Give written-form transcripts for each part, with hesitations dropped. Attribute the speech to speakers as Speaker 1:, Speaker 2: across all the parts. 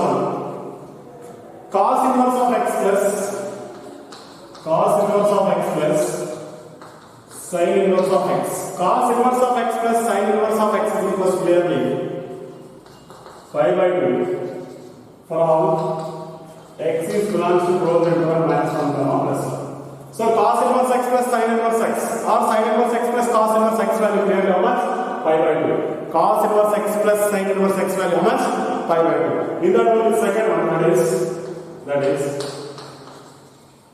Speaker 1: one. Cos inverse of x plus sin inverse of x. Cos inverse of x plus sin inverse of x is equals to clearly pi by 2 for all x is belongs to closed interval minus 1 comma plus 1. So cos inverse x plus sin inverse x or sin inverse x plus cos inverse x value clearly how much? Pi by 2. Cos inverse x plus sin inverse x value how much? Pi by 2. In that one, the second one that is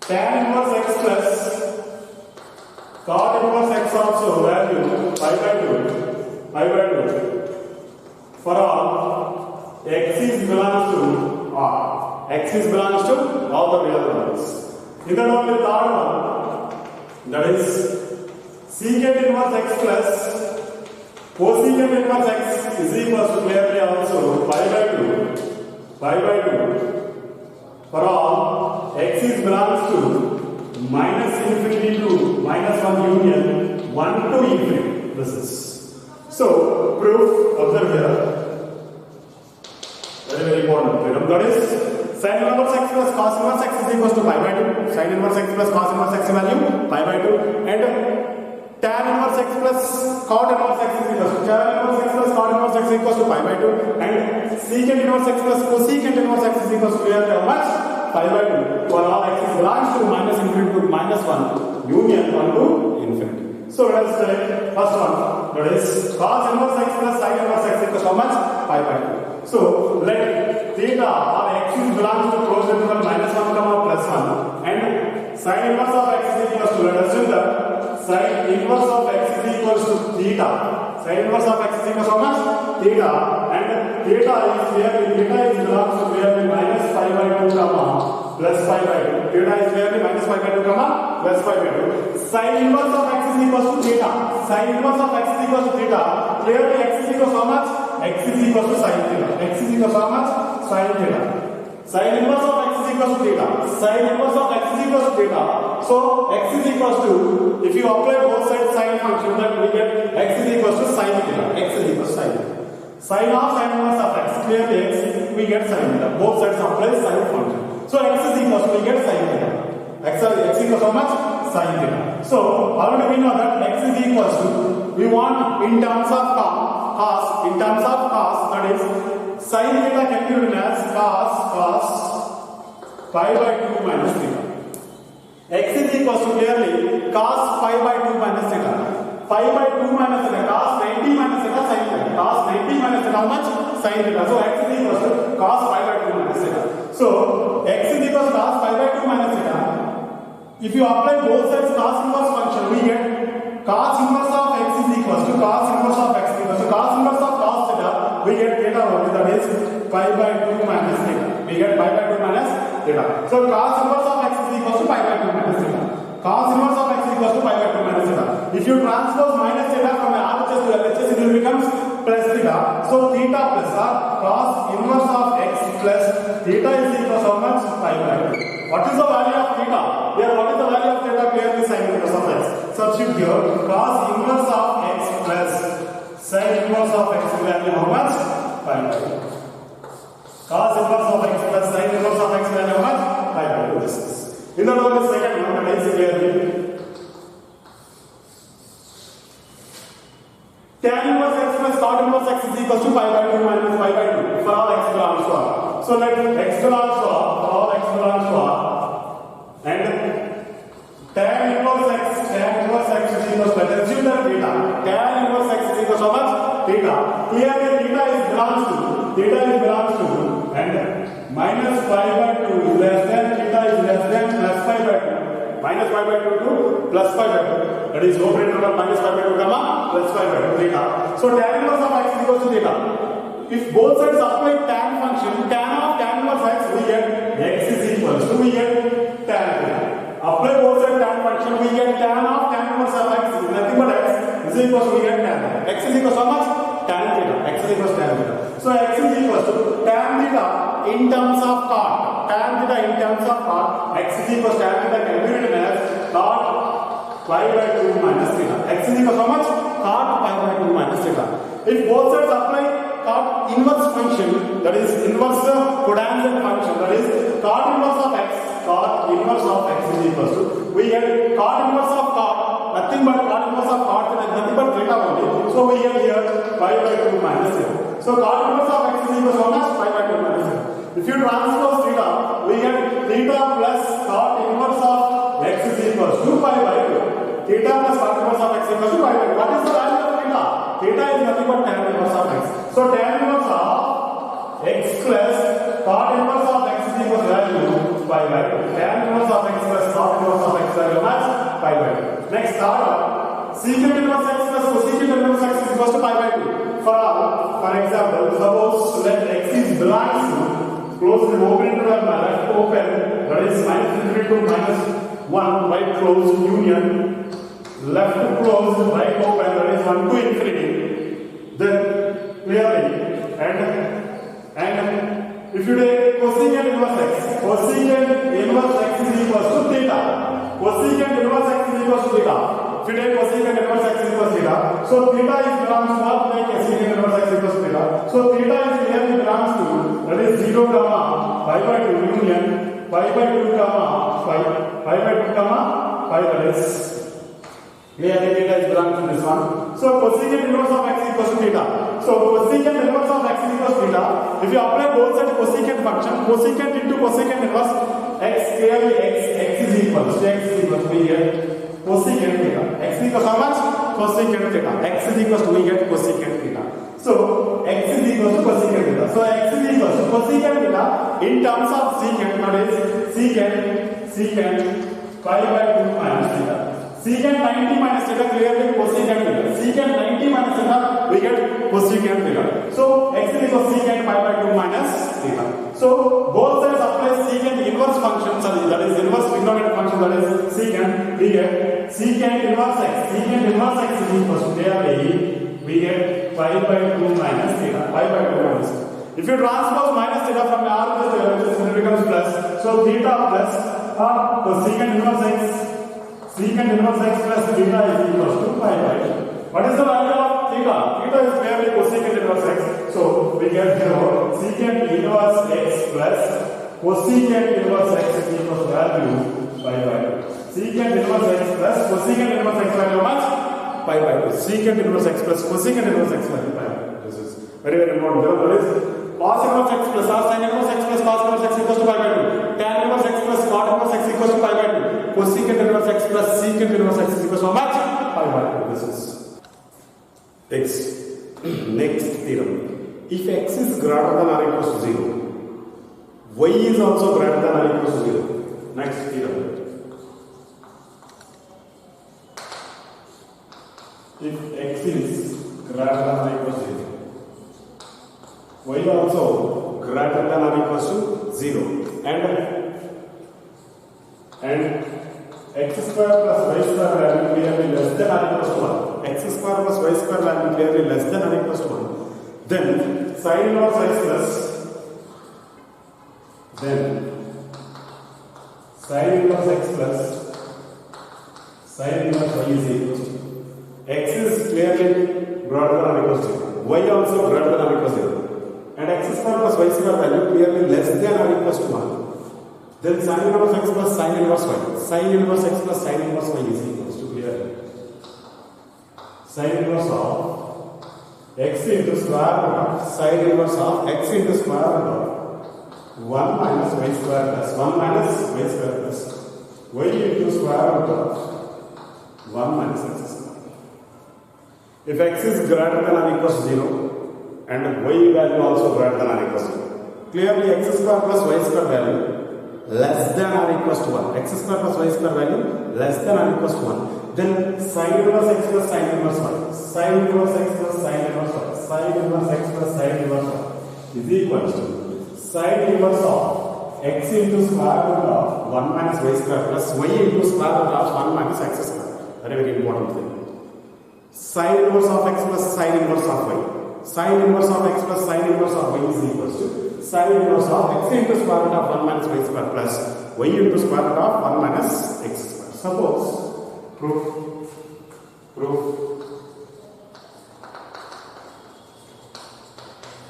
Speaker 1: tan inverse x plus cot inverse x also value pi by 2 for all x is belongs to R. X is belongs to all the real numbers. In that one, the third one that is secant inverse x plus cosecant inverse x is equals to clearly also pi by 2 for all x is belongs to minus infinity to minus 1 union 1 to infinity. This is so proof. Observe here, very important theorem, that is sin inverse x plus cos inverse x is equals to pi by 2. Sin inverse x plus cos inverse x value pi by 2, and tan inverse x plus cot inverse x is equals to tan inverse x plus cot inverse x is equals to pi by 2, and secant inverse x plus cosecant inverse x is equals to clearly how much? Pi by 2 for all x is belongs to minus infinity to minus 1 union 1 to infinity. So let us take first one, that is cos inverse x plus sin inverse x equals how much? Pi by 2. So let theta or x is belongs to closed interval minus 1 comma plus 1, and sin inverse of x is equals to, let us assume that sin inverse of x is equals to theta. Sin inverse of x is equals to how much? Theta, and theta is belongs to clearly minus pi by 2 comma plus pi by 2. Theta is clearly minus pi by 2 comma plus pi by 2. Sin inverse of x is equals to theta. Sin inverse of x is equals to theta. Clearly x is equals to how much? X is equals to sin theta. X is equals to how much? Sin theta. Sin inverse of x is equals to theta. Sin inverse of x is equals to theta. So x is equals to, if you apply both sides sin function, then we get x is equals to sin theta. X is equals to sin theta. Sin of sin inverse of x, clearly x, we get sin theta. Both sides apply sin function. So x is equals to, we get sin theta. X equals how much? Sin theta. So already we know that x is equals to, we want in terms of cos, that is sin theta can be written as cos pi by 2 minus theta. X is equals to clearly cos pi by 2 minus theta. Pi by 2 minus theta, cos 90 minus theta sin theta. Cos 90 minus theta how much? Sin theta. So x is equals to cos pi by 2 minus theta. So x is equals to cos pi by 2 minus theta. If you apply both sides cos inverse function, we get cos inverse of x is equals to cos inverse of x is equals to cos inverse of cos theta. We get theta only, that is pi by 2 minus theta. We get pi by 2 minus theta. So cos inverse of x is equals to pi by 2 minus theta. Cos inverse of x is equals to pi by 2 minus theta. If you transpose minus theta from RHS to LHS, it will become plus theta. So theta plus cos inverse of x plus theta is equals to how much? Pi by 2. What is the value of theta? Here, what is the value of theta? Clearly sin inverse of x. Substitute here, cos inverse of x plus sin inverse of x value how much? Pi by 2. Cos inverse of x plus sin inverse of x value how much? Pi by 2. This is. In the other second one, that is clearly tan inverse x plus cot inverse x is equals to pi by 2 minus pi by 2 for all x belongs to R. So let x belongs to R, for all x belongs to R, and tan inverse x is equals to, let's assume that theta. Tan inverse x is equals to how much? Theta. Clearly theta is belongs to, and minus pi by 2 is less than, theta is less than plus pi by 2. Minus pi by 2 to plus pi by 2. That is operator of minus pi by 2 comma plus pi by 2 theta. So tan inverse of x is equals to theta. If both sides apply tan function, tan of tan inverse x, we get x is equals to, we get tan theta. Apply both sides tan function, we get tan of tan inverse of x is nothing but x is equals to, we get tan theta. X is equals to how much? Tan theta. X is equals to tan theta. So x is equals to tan theta in terms of cot. Tan theta in terms of cot. X is equals to tan theta can be written as cot pi by 2 minus theta. X is equals to how much? Cot pi by 2 minus theta. If both sides apply cot inverse function, that is inverse cotangent function, that is cot inverse of x, cot inverse of x is equals to, we get cot inverse of cot, nothing but cot inverse of cot and nothing but theta only. So we get here pi by 2 minus 0. So cot inverse of x is equals to how much? Pi by 2 minus 0. If you transpose theta, we get theta plus cot inverse of x is equals to pi by 2. Theta plus cot inverse of x is equals to pi by 2. What is the value of theta? Theta is nothing but tan inverse of x. So tan inverse of x plus cot inverse of x is equals to value pi by 2. Tan inverse of x plus cot inverse of x value much? Pi by 2. Next, third one, secant inverse x plus cosecant inverse x is equals to pi by 2. For example, suppose let x is belongs to close the open interval left open, that is minus infinity to minus 1 right closed union, left closed right open, that is 1 to infinity. Then clearly and if you take cosecant inverse x is equals to theta. Cosecant inverse x is equals to theta. If you take cosecant inverse x is equals to theta, so theta is belongs to what? Make cosecant inverse x equals to theta. So theta is clearly belongs to, that is 0 comma pi by 2 union pi by 2 comma pi by 2 comma pi, that is clearly theta is belongs to this one. So cosecant inverse of x equals to theta. So cosecant inverse of x equals to theta. If you apply both sides cosecant function, cosecant into cosecant inverse x, clearly x is equals to we get cosecant theta. X equals how much? Cosecant theta. X is equals to we get cosecant theta. So x is equals to cosecant theta. So x is equals to cosecant theta in terms of secant, that is secant pi by 2 minus theta. Secant 90 minus theta, clearly cosecant theta. Secant 90 minus theta, we get cosecant theta. So x is equals to secant pi by 2 minus theta. So both sides apply secant inverse function, that is inverse trigonometric function, that is secant, we get secant inverse x. Secant inverse x is equals to clearly we get pi by 2 minus theta. Pi by 2 minus theta. If you transpose minus theta from r to the it becomes plus. So theta plus cosecant inverse x. Secant inverse x plus theta is equals to pi by 2. What is the value of theta? Theta is clearly cosecant inverse x. So we get here secant inverse x plus cosecant inverse x is equals to value pi by 2. Secant inverse x plus cosecant inverse x value much? Pi by 2. Secant inverse x plus cosecant inverse x value pi by 2. This is very important. That is cos inverse x plus sin inverse x plus cos inverse x equals to pi by 2. Tan inverse x plus cot inverse x equals to pi by 2. Cosecant inverse x plus secant inverse x is equals to how much? Pi by 2. This is next theorem. If x is greater than or equals to 0, y is also greater than or equals to 0. Next theorem. If x is greater than or equals to 0, y also greater than or equals to 0, and x square plus y square value clearly less than or equals to 1. X square plus y square value clearly less than or equals to 1. Then sin inverse x plus sin inverse x plus sin inverse y is equals to x is clearly greater than or equals to 0. Y also greater than or equals to 0. And x square plus y square value clearly less than or equals to 1. Then sin inverse x plus sin inverse y. Sin inverse x plus sin inverse y is equals to clearly sin inverse of x into square root of sin inverse of x into square root of 1 minus y square plus 1 minus y square plus y into square root of 1 minus x square. If x is greater than or equals to 0 and y value also greater than or equals to 0, clearly x square plus y square value less than or equals to 1. X square plus y square value less than or equals to 1. Then sin inverse x plus sin inverse y. Sin inverse x plus sin inverse y. Sin inverse x plus sin inverse y is equals to sin inverse of x into square root of 1 minus y square plus y into square root of 1 minus x square. Very, very important thing. Sin inverse of x plus sin inverse of y. Sin inverse of x plus sin inverse of y is equals to sin inverse of x into square root of 1 minus y square plus y into square root of 1 minus x square. Suppose proof.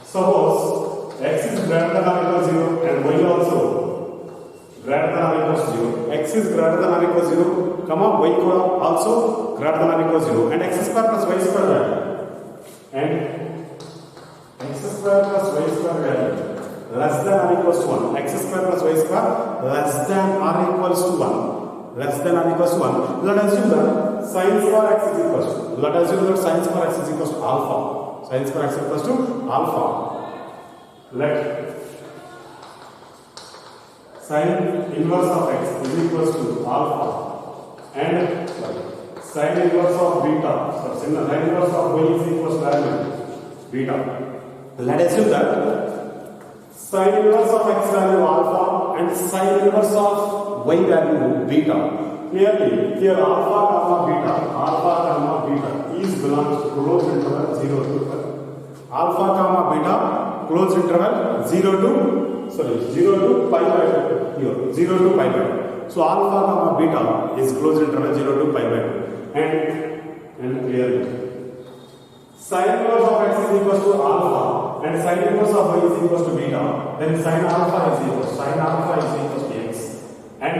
Speaker 1: Suppose x is greater than or equal to 0 and y also greater than or equal to 0. X is greater than or equal to 0, comma y also greater than or equal to 0, and x square plus y square value, and x square plus y square value less than or equals to 1. X square plus y square less than or equals to 1. Less than or equals to 1. Let us assume that sin square x is equals to. Let us assume that sin square x is equals to alpha. Sin square x is equals to alpha. Let sin inverse of x is equals to alpha and sin inverse of beta. So sin inverse of y is equals to beta. Let us assume that sin inverse of x value alpha and sin inverse of y value beta. Clearly, here alpha comma beta is belongs to closed interval 0 to 5. Alpha comma beta closed interval 0 to pi by 2. Here 0 to pi by 2. So alpha comma beta is closed interval 0 to pi by 2. And clearly, sin inverse of x is equals to alpha and sin inverse of y is equals to beta. Then sin alpha is equals to x and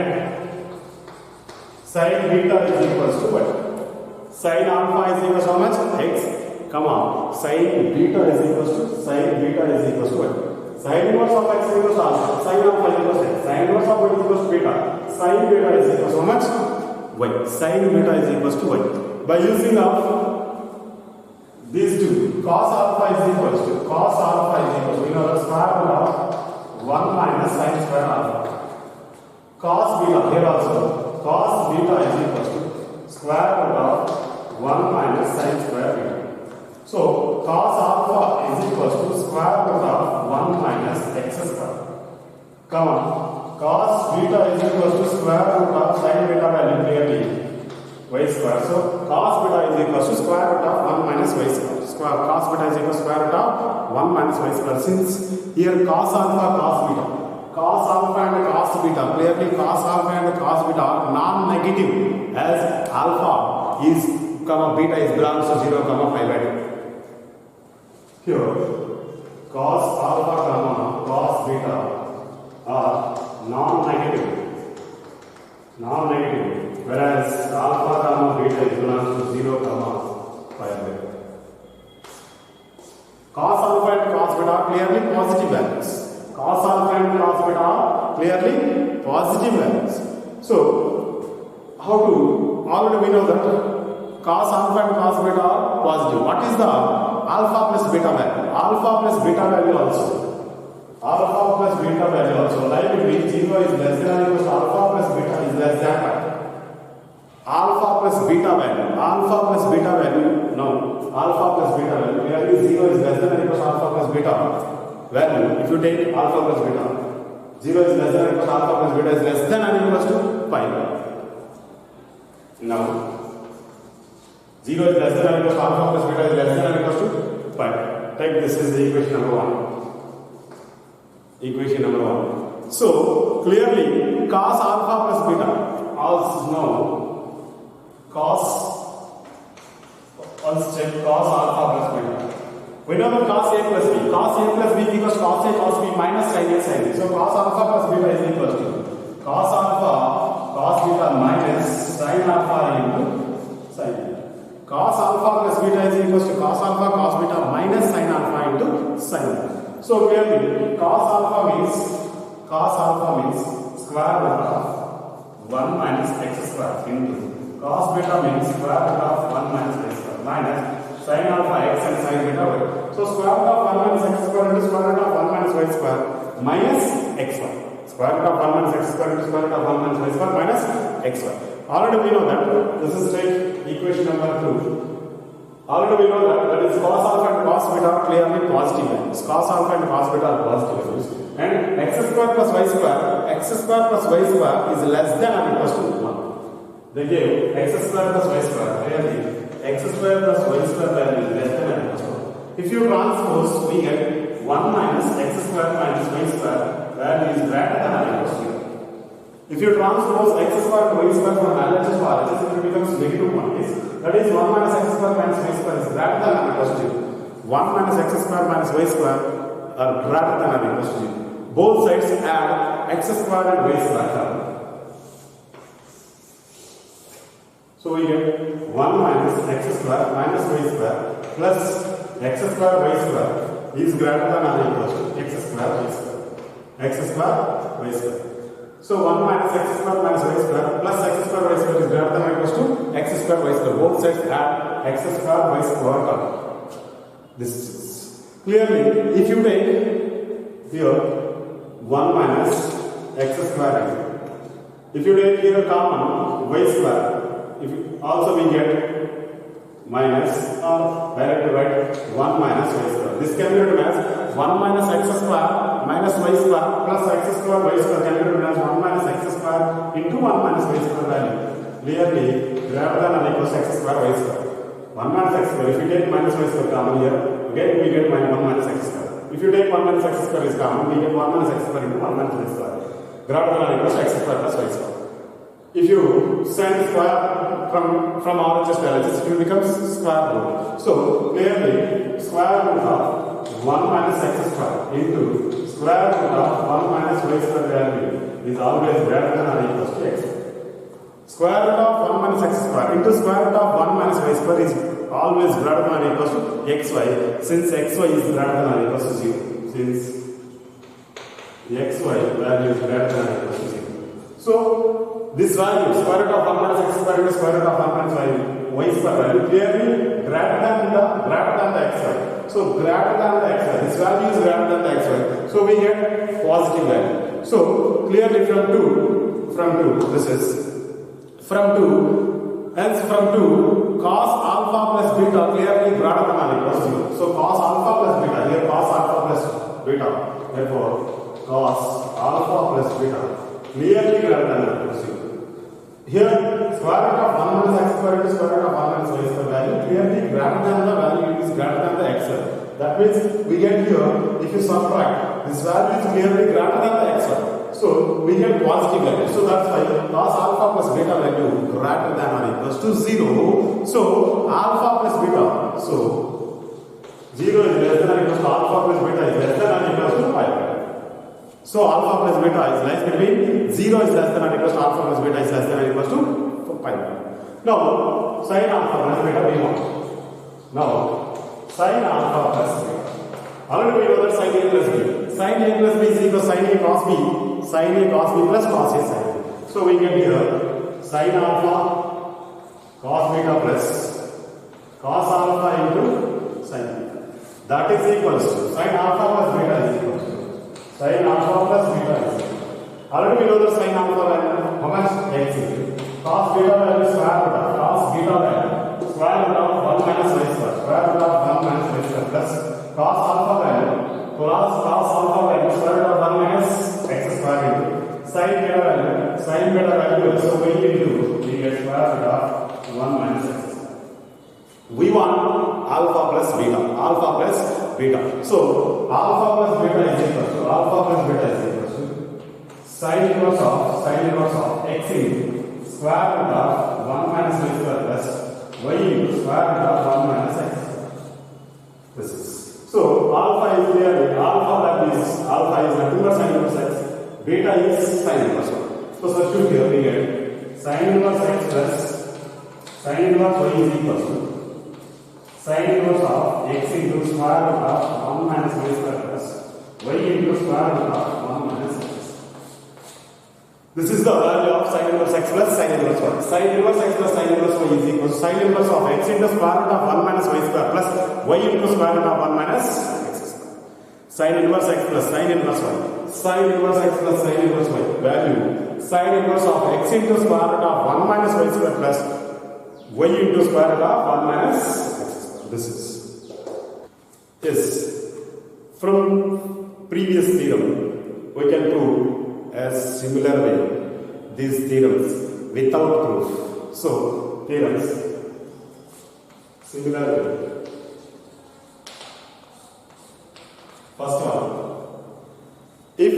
Speaker 1: sin beta is equals to what? Sin alpha is equals to how much? X, comma sin beta is equals to what? Sin inverse of x is equals to alpha, sin alpha is equals to x, sin inverse of y is equals to beta, sin beta is equals to how much? Y. Sin beta is equals to y. By using of these two, cos alpha is equals to, we know the square root of 1 minus sin square alpha. Cos beta, here also, cos beta is equals to square root of 1 minus sin square beta. So, cos alpha is equals to square root of 1 minus x square. Comma, cos beta is equals to square root of sin beta value clearly y square. So, cos beta is equals to square root of 1 minus y square. Cos beta is equals to square root of 1 minus y square. Since here cos alpha, cos beta and cos beta, clearly cos alpha and cos beta are non-negative as alpha is comma beta is belongs to 0 comma pi by 2. Here cos alpha comma cos beta are non-negative, whereas alpha comma beta is belongs to 0 comma pi by 2. Cos alpha and cos beta are clearly positive values. Cos alpha and cos beta are clearly positive values. So, how to, already we know that cos alpha and cos beta are positive. What is the alpha plus beta value? Alpha plus beta value also. Like if 0 is less than or equals to alpha plus beta is less than pi. Alpha plus beta value. No. Alpha plus beta value. Clearly 0 is less than or equals to alpha plus beta value. If you take alpha plus beta, 0 is less than or equals to alpha plus beta is less than or equals to pi. Now, 0 is less than or equals to alpha plus beta is less than or equals to pi. Take this is the equation number 1. So, clearly, cos alpha plus beta, also now, cos alpha plus beta. We know that cos A plus B. Cos A plus B equals cos A cos B minus sin A sin B. So, cos alpha plus beta is equals to cos alpha cos beta minus sin alpha into sin beta. Cos alpha plus beta is equals to cos alpha cos beta minus sin alpha into sin beta. So, clearly, cos alpha means square root of 1 minus x square into cos beta means square root of 1 minus x square minus sin alpha x and sin beta y. So, square root of 1 minus x square into square root of 1 minus y square minus x square. Square root of 1 minus x square into square root of 1 minus y square minus x square. Already we know that this is take equation number 2. Already we know that is cos alpha and cos beta are clearly positive values. Cos alpha and cos beta are positive values. And x square plus y square is less than or equals to 1. They gave x square plus y square. Clearly, x square plus y square value is less than or equals to 1. If you transpose, we get 1 minus x square minus y square value is greater than or equals to 0. If you transpose x square to y square from LHS to RHS, it becomes negative 1. That is 1 minus x square minus y square is greater than or equals to 0. 1 minus x square minus y square are greater than or equal to 0. Both sides add x square and y square. So we get 1 minus x square minus y square plus x square y square is greater than or equal to x square y square. X square y square. So 1 minus x square minus y square plus x square y square is greater than or equal to x square y square. Both sides add x square y square term. This is clearly if you take here 1 minus x square. If you take here common y square, if you, also we get minus or directly write 1 minus y square. This can be written as 1 minus x square minus y square plus x square y square can be written as 1 minus x square into 1 minus y square value. Clearly greater than or equal to x square y square. 1 minus x square. If you take minus y square common here, again we get 1 minus x square. If you take 1 minus x square is common, we get 1 minus x square into 1 minus y square. Greater than or equal to x square plus y square. If you send square from RHS to LHS, it will become square root. So clearly square root of 1 minus x square into square root of 1 minus y square value is always greater than or equal to x. Square root of 1 minus x square into square root of 1 minus y square is always greater than or equal to xy, since xy is greater than or equal to 0. Since xy value is greater than or equal to 0. So this value, square root of 1 minus x square into square root of 1 minus y square value clearly greater than the xy. So greater than the xy. This value is greater than the xy. So we get positive value. So clearly from 2, this is from 2, hence from 2, cos alpha plus beta clearly greater than or equal to 0. So cos alpha plus beta, here cos alpha plus beta, therefore cos alpha plus beta clearly greater than or equal to 0. Here square root of 1 minus x square into square root of 1 minus y square value clearly greater than the value is greater than the xy. That means we get here, if you subtract, this value is clearly greater than the xy. So we get positive value. So that's why cos alpha plus beta value greater than or equals to 0. So alpha plus beta. So 0 is less than or equals to alpha plus beta is less than or equals to pi. So alpha plus beta is lies between 0 is less than or equals to alpha plus beta is less than or equals to pi. Now sin alpha plus beta we know. Now sin alpha plus beta. Already we know that sin a plus b. Sin a plus b is equal to sin a cos b. Sin a cos b plus cos a sin b. So we get here sin alpha cos beta plus cos alpha into sin beta. That is equals to sin alpha plus beta is equals to sin alpha plus beta is equal. Already we know that sin alpha value how much x is cos beta value square root of cos beta value square root of 1 minus y square square root of 1 minus y square plus cos alpha value cos alpha value square root of 1 minus x square into sin beta value so we get square root of 1 minus x. We want alpha plus beta. So alpha plus beta is equal to sin inverse of x into square root of 1 minus y square plus y into square root of 1 minus x. This is so alpha is clearly alpha is nothing but sin inverse x. Beta is sin inverse 1. So substitute here we get sin inverse x plus sin inverse y is equal to sin inverse of x into square root of 1 minus y square plus y into square root of 1 minus x. This is the value of sin inverse x plus sin inverse y. Sin inverse x plus sin inverse y is equal to sin inverse of x into square root of 1 minus y square plus y into square root of 1 minus x square. Sin inverse x plus sin inverse y. Sin inverse x plus sin inverse y value sin inverse of x into square root of 1 minus y square plus y into square root of 1 minus x square. This is yes. From previous theorem we can prove as similar way these theorems without proof. So theorems similar way. First one, if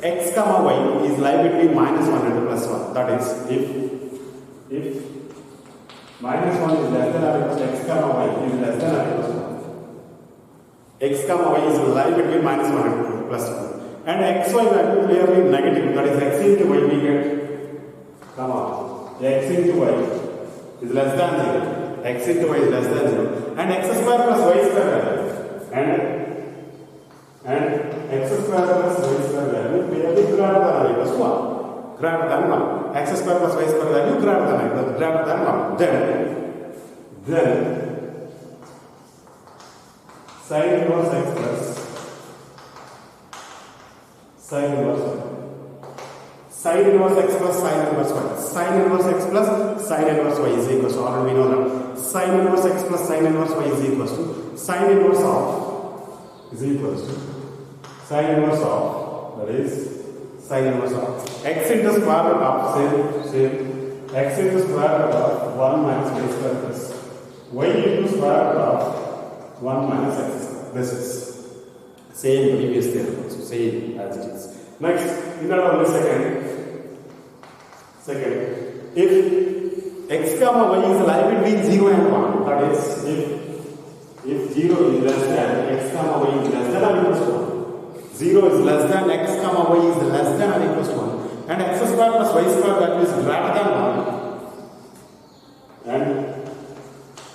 Speaker 1: x comma y is lie between minus 1 and plus 1, that is if minus 1 is less than or equal to x comma y is less than or equal to 1, x comma y is lie between minus 1 and plus 1. And xy value clearly negative, that is x into y we get, x into y is less than 0, x into y is less than 0, and x square plus y square value, and x square plus y square value clearly greater than or equals to 1, greater than 1, x square plus y square value greater than 1, then sin inverse x plus sin inverse y. Sin inverse x plus sin inverse y. Sin inverse x plus sin inverse y is equals to, already we know that sin inverse x plus sin inverse y is equals to sin inverse of sin inverse of, that is sin inverse of x into square root of same x into square root of 1 minus y square plus y into square root of 1 minus x square. This is same previous theorem, so same as it is. Next, in that only second, if x comma y is lie between 0 and 1, that is, if 0 is less than x comma y is less than or equals to 1, 0 is less than x comma y is less than or equals to 1, and x square plus y square value is greater than 1, and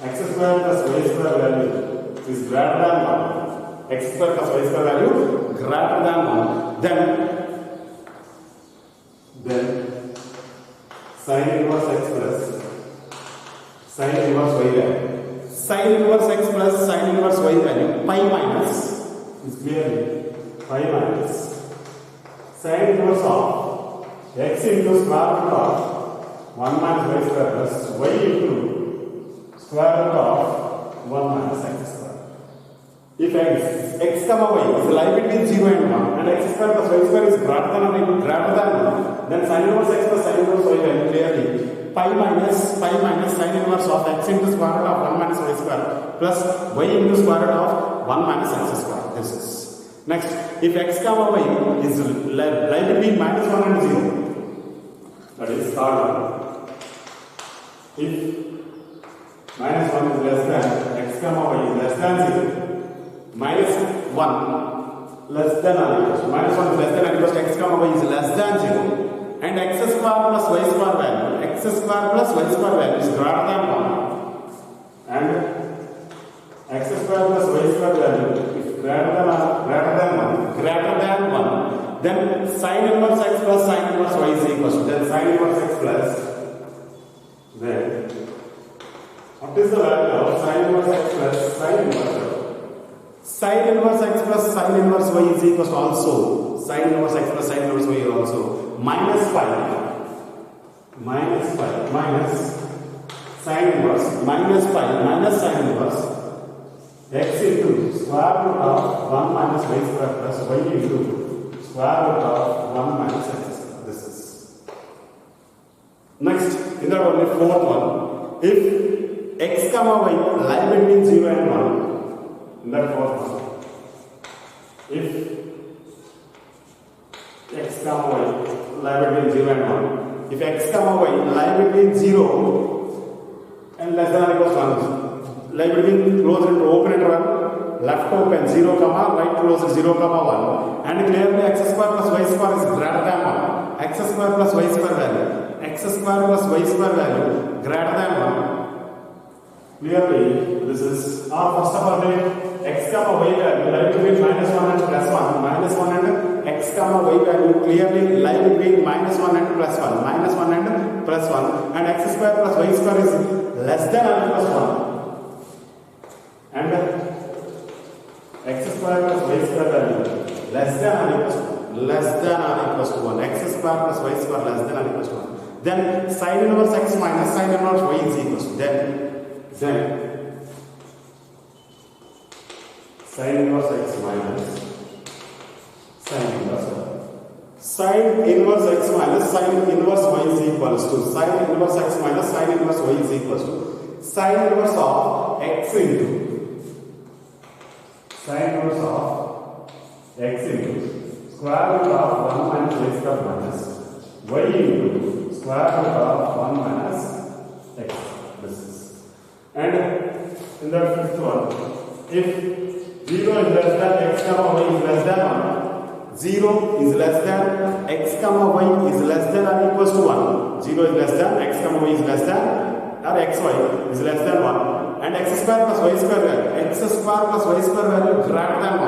Speaker 1: x square plus y square value is greater than 1, x square plus y square value greater than 1, then sin inverse x plus sin inverse y value, sin inverse x plus sin inverse y value pi minus is clearly pi minus sin inverse of x into square root of 1 minus y square plus y into square root of 1 minus x square. If x comma y is lie between 0 and 1, and x square plus y square is greater than 1, then sin inverse x plus sin inverse y value clearly pi minus sin inverse of x into square root of 1 minus y square plus y into square root of 1 minus x square. This is. Next, if x comma y is lie between minus 1 and 0, that is third one. If minus 1 is less than x comma y is less than 0, minus 1 less than or equals to, minus 1 is less than or equals to x comma y is less than 0, and x square plus y square value is greater than 1, and x square plus y square value is greater than 1, then sin inverse x plus sin inverse y is equals to, then sin inverse x plus, then what is the value of sin inverse x plus sin inverse y? Sin inverse x plus sin inverse y is equals to also sin inverse x plus sin inverse y is also minus sin inverse minus sin inverse x into square root of 1 minus y square plus y into square root of 1 minus x square. This is. Next, in that only fourth one, if x comma y lie between 0 and 1, in that fourth one, if x comma y lie between 0 and 1, if x comma y lie between 0 and less than or equals to 1, lie between closed into open interval, left open 0 comma, right closed 0 comma 1, and clearly x square plus y square is greater than 1, x square plus y square value greater than 1, clearly this is, first of all, x comma y value lie between minus 1 and plus 1, minus 1 and x comma y value clearly lie between minus 1 and plus 1, and x square plus y square is less than or equals to 1, and x square plus y square value less than or equals to 1, x square plus y square less than or equals to 1, then sin inverse x minus sin inverse y is equals to, then sin inverse x minus sin inverse y. Sin inverse x minus sin inverse y is equals to sin inverse x minus sin inverse y is equals to sin inverse of x into square root of 1 minus y square minus y into square root of 1 minus x. This is. And in the fifth one, if 0 is less than x comma y is less than 1. 0 is less than x comma y is less than or equals to 1. 0 is less than x comma y is less than or xy is less than 1. And x square plus y square value. X square plus y square value greater than 1.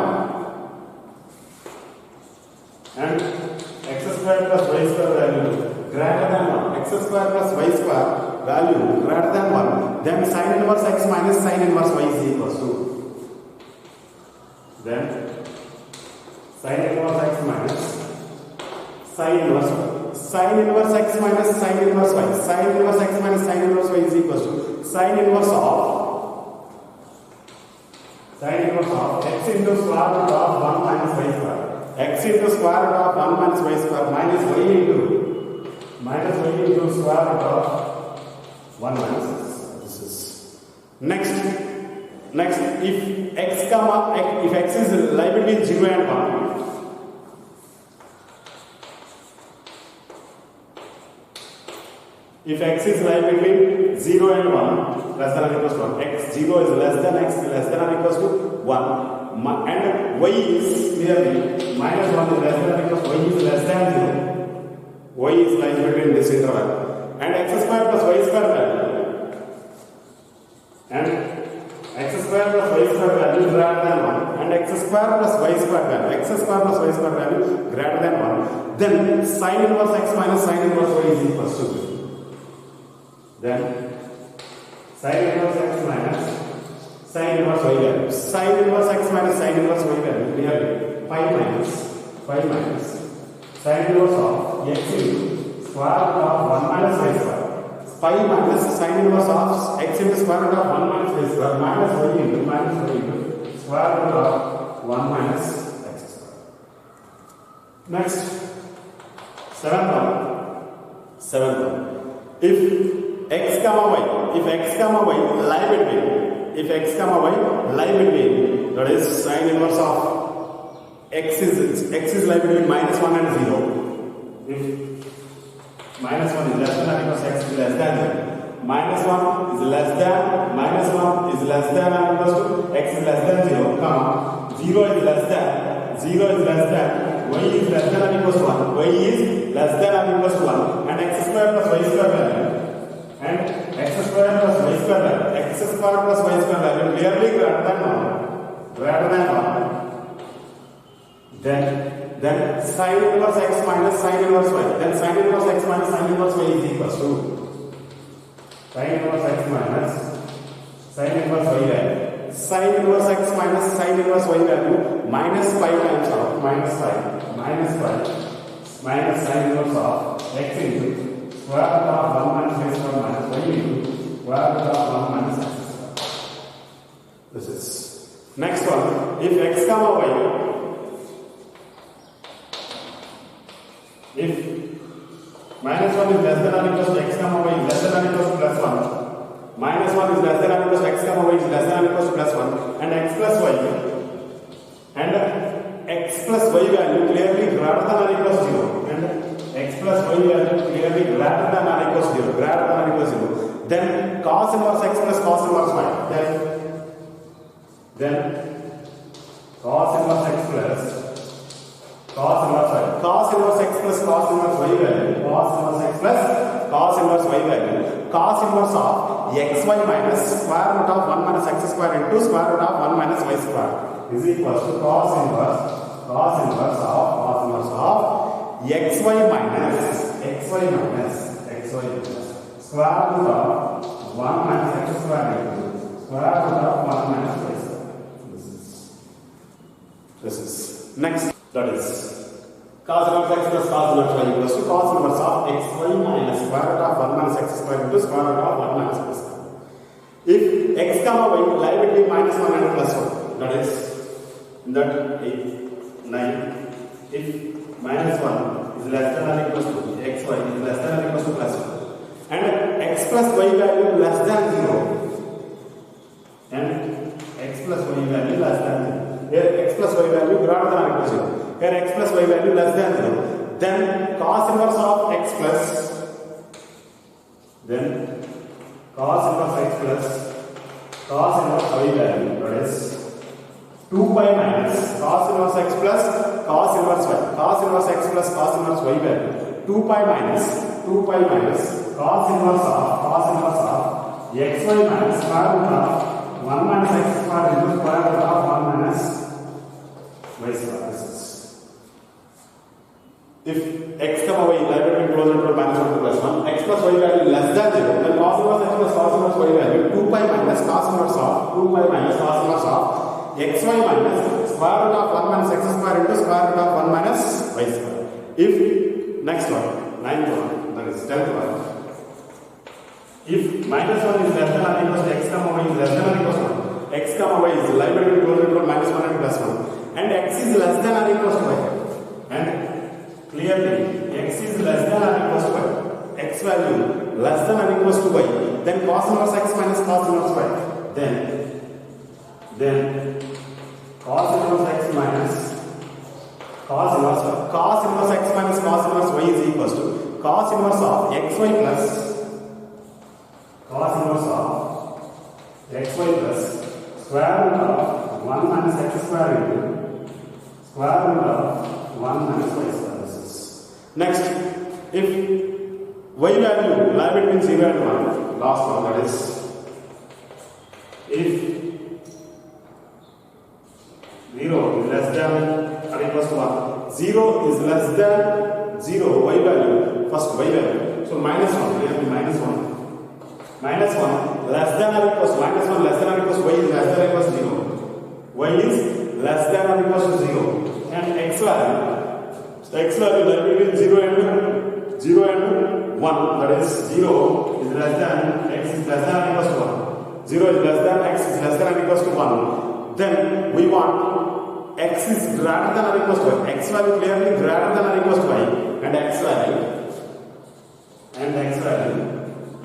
Speaker 1: And x square plus y square value greater than 1. X square plus y square value greater than 1. Then sin inverse x minus sin inverse y is equals to. Then sin inverse x minus sin inverse y. Sin inverse x minus sin inverse y. Sin inverse x minus sin inverse y is equals to sin inverse of x into square root of 1 minus y square. X into square root of 1 minus y square minus y into square root of 1 minus x. This is next. If x comma if x is lie between 0 and 1. If x is lie between 0 and 1, less than or equals to 1, x 0 is less than x less than or equals to 1, and y is clearly minus 1 is less than or equals to y is less than 0. Y is lying between this interval, and x square plus y square value, and x square plus y square value greater than 1, and x square plus y square value greater than 1, then sin inverse x minus sin inverse y is equals to. Then sin inverse x minus sin inverse y value. Sin inverse x minus sin inverse y value clearly 5 minus sin inverse of x into square root of 1 minus y square. 5 minus sin inverse of x into square root of 1 minus y square minus y into square root of 1 minus x square. Next, seventh one. If x comma y lie between, that is sin inverse of x is lie between minus 1 and 0. If minus 1 is less than or equals to x is less than 0. Minus 1 is less than or equals to x is less than 0, comma 0 is less than y is less than or equals to 1. Y is less than or equals to 1, and x square plus y square value. And x square plus y square value clearly greater than 1. Then sin inverse x minus sin inverse y. Then sin inverse x minus sin inverse y is equals to sin inverse x minus sin inverse y value. Sin inverse x minus sin inverse y value minus 5 times of minus sin inverse of x into square root of 1 minus y square minus y into square root of 1 minus x square. This is next one. If x comma y, if minus 1 is less than or equals to x comma y is less than or equals to plus 1, minus 1 is less than or equals to x comma y is less than or equals to plus 1, and x plus y value clearly greater than or equals to 0, and x plus y value clearly greater than or equals to 0, then cos inverse x plus cos inverse y. Then cos inverse x plus cos inverse y. Cos inverse x plus cos inverse y value. Cos inverse x plus cos inverse y value. Cos inverse of xy minus square root of 1 minus x square into square root of 1 minus y square is equals to cos inverse of xy minus square root of 1 minus x square into square root of 1 minus y square. This is next. That is cos inverse x plus cos inverse y equals to cos inverse of xy minus square root of 1 minus x square into square root of 1 minus y square. If x comma y lie between minus 1 and plus 1, that is in that 8, 9. If minus 1 is less than or equals to xy is less than or equals to plus 1, and x plus y value less than 0, and x plus y value less than 0. Here x plus y value greater than or equals to 0. Here x plus y value less than 0. Then cos inverse of x plus cos inverse y value, that is 2 pi minus cos inverse x plus cos inverse y. Cos inverse x plus cos inverse y value 2 pi minus cos inverse of xy minus square root of 1 minus x square into square root of 1 minus y square. If x comma y lie between closed interval minus 1 to plus 1, x plus y value less than 0, then cos inverse x plus cos inverse y value 2 pi minus cos inverse of xy minus square root of 1 minus x square into square root of 1 minus y square. If next one, 9th one, that is 10th one. If minus 1 is less than or equals to x comma y is less than or equals to 1, x comma y is lie between closed interval minus 1 and plus 1, and x is less than or equals to y, and clearly x is less than or equals to y, x value less than or equals to y, then cos inverse x minus cos inverse y, then cos inverse x minus cos inverse y, cos inverse x minus cos inverse y is equals to cos inverse of xy plus cos inverse of xy plus square root of 1 minus x square into square root of 1 minus y square. Next, if y value lie between 0 and 1, last one, that is, if 0 is less than or equals to 1, 0 is less than 0, y value, first y value, so minus 1, we have minus 1, less than or equals to, minus 1 less than or equals to, y is less than or equals to 0, y is less than or equals to 0, and x value lie between 0 and 1, that is 0 is less than x is less than or equals to 1, 0 is less than x is less than or equals to 1, then we want x is greater than or equals to y, x value clearly greater than or equals to y, and x value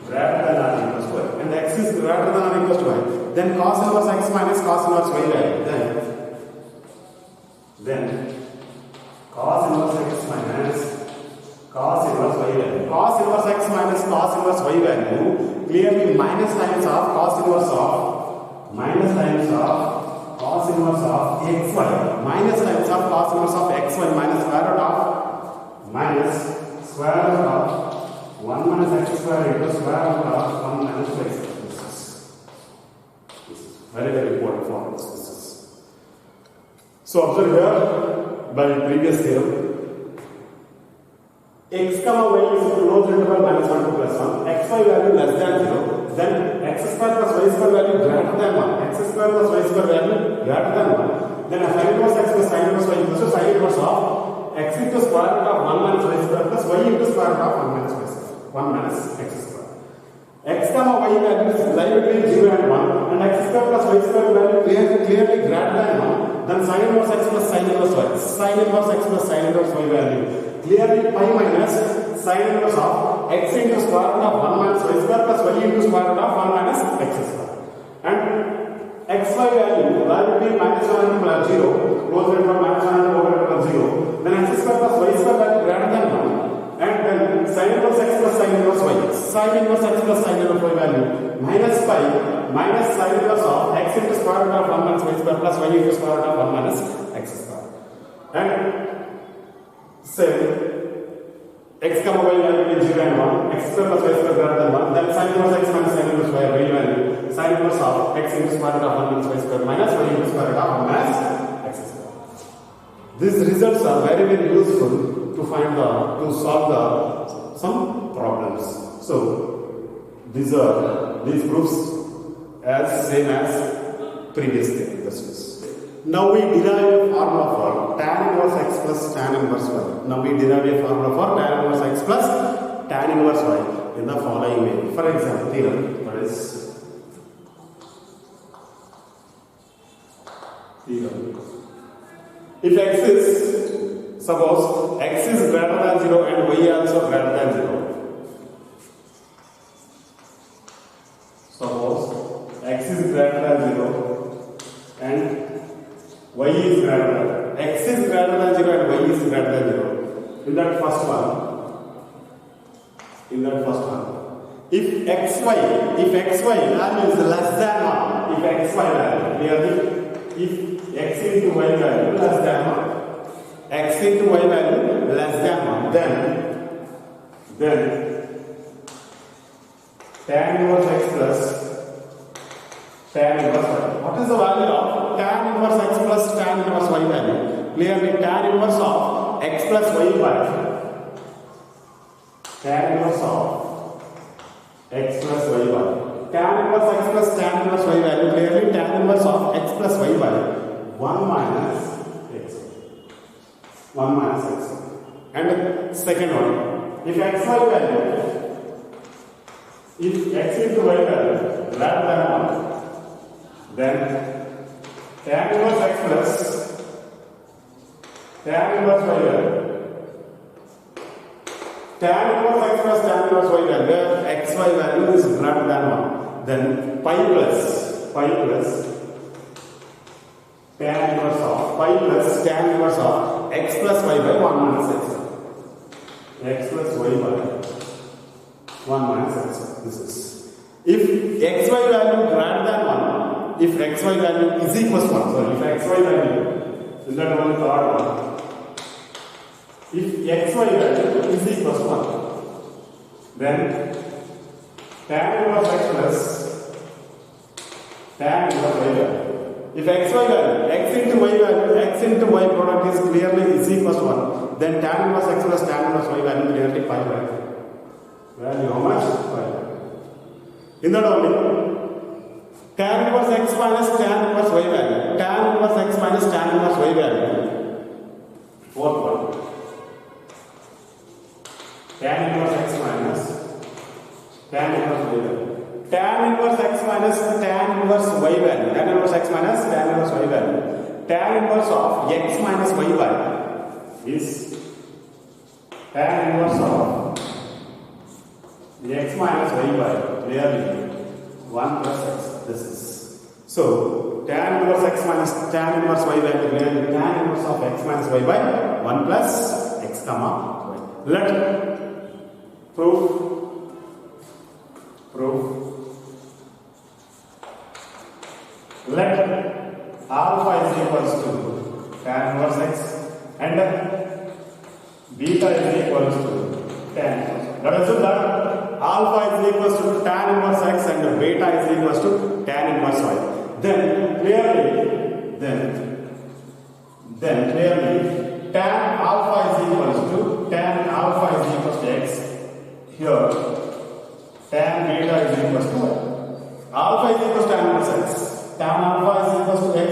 Speaker 1: greater than or equals to y, and x is greater than or equals to y, then cos inverse x minus cos inverse y value, then cos inverse x minus cos inverse y value. Cos inverse x minus cos inverse y value clearly minus times of cos inverse of cos inverse of xy, minus times of cos inverse of xy minus square root of 1 minus x square into square root of 1 minus y square. This is very, very important for us. So observe here, by previous theorem, x comma y is closed interval minus 1 to plus 1, xy value less than 0, then x square plus y square value greater than 1, x square plus y square value greater than 1, then sin inverse x plus sin inverse y equals to sin inverse of x into square root of 1 minus y square plus y into square root of 1 minus y square, 1 minus x square. X comma y values lie between 0 and 1, and x square plus y square value clearly greater than 1, then sin inverse x plus sin inverse y, sin inverse x plus sin inverse y value clearly pi minus sin inverse of x into square root of 1 minus y square plus y into square root of 1 minus x square, and xy value lie between minus 1 and 0, closed interval minus 1 and open interval 0, then x square plus y square value greater than 1, and then sin inverse x plus sin inverse y, sin inverse x plus sin inverse y value minus pi minus sin inverse of x into square root of 1 minus y square plus y into square root of 1 minus x square, and say x comma y value between 0 and 1, x square plus y square greater than 1, then sin inverse x minus sin inverse y value sin inverse of x into square root of 1 minus y square minus y into square root of 1 minus x square. These results are very, very useful to solve some problems. So these proofs as same as previous questions. Now we derive a formula for tan inverse x plus tan inverse y. Now we derive a formula for tan inverse x plus tan inverse y in the following way. For example, theorem, that is theorem. If x is, suppose x is greater than 0 and y also greater than 0. Suppose x is greater than 0 and y is greater than 0. X is greater than 0 and y is greater than 0. In that first one, if xy value is less than 1, if x into y value less than 1, x into y value less than 1, then tan inverse x plus tan inverse y. What is the value of tan inverse x plus tan inverse y value? Clearly tan inverse of x plus y by tan inverse of x plus y by tan inverse x plus tan inverse y value, clearly tan inverse of x plus y by 1 minus x. 1 minus x. And second one, if xy value, if x into y value greater than 1, then tan inverse x plus tan inverse y value, tan inverse x plus tan inverse y value, where xy value is greater than 1, then pi plus tan inverse of x plus y by 1 minus x. X plus y by 1 minus x. This is. If xy value greater than 1, if xy value is equal to 1, sorry, if xy value, is that one third one. If xy value is equal to 1, then tan inverse x plus tan inverse y value. If xy value, x into y product is clearly is equal to 1, then tan inverse x plus tan inverse y value clearly pi by 2. Value how much? Pi. In that only, tan inverse x minus tan inverse y value, tan inverse x minus tan inverse y value, fourth one, tan inverse x minus tan inverse y value. Tan inverse x minus tan inverse y value, tan inverse x minus tan inverse y value, tan inverse of x minus y value is tan inverse of x minus y value, clearly 1 plus x. This is. So tan inverse x minus tan inverse y value, clearly tan inverse of x minus y by 1 plus x comma y. Let proof let alpha is equals to tan inverse x and beta is equals to tan inverse. That is that alpha is equals to tan inverse x and beta is equals to tan inverse y. Then clearly tan alpha is equals to x. Here tan beta is equals to y. Alpha is equals to tan inverse x. Tan alpha is equals to x.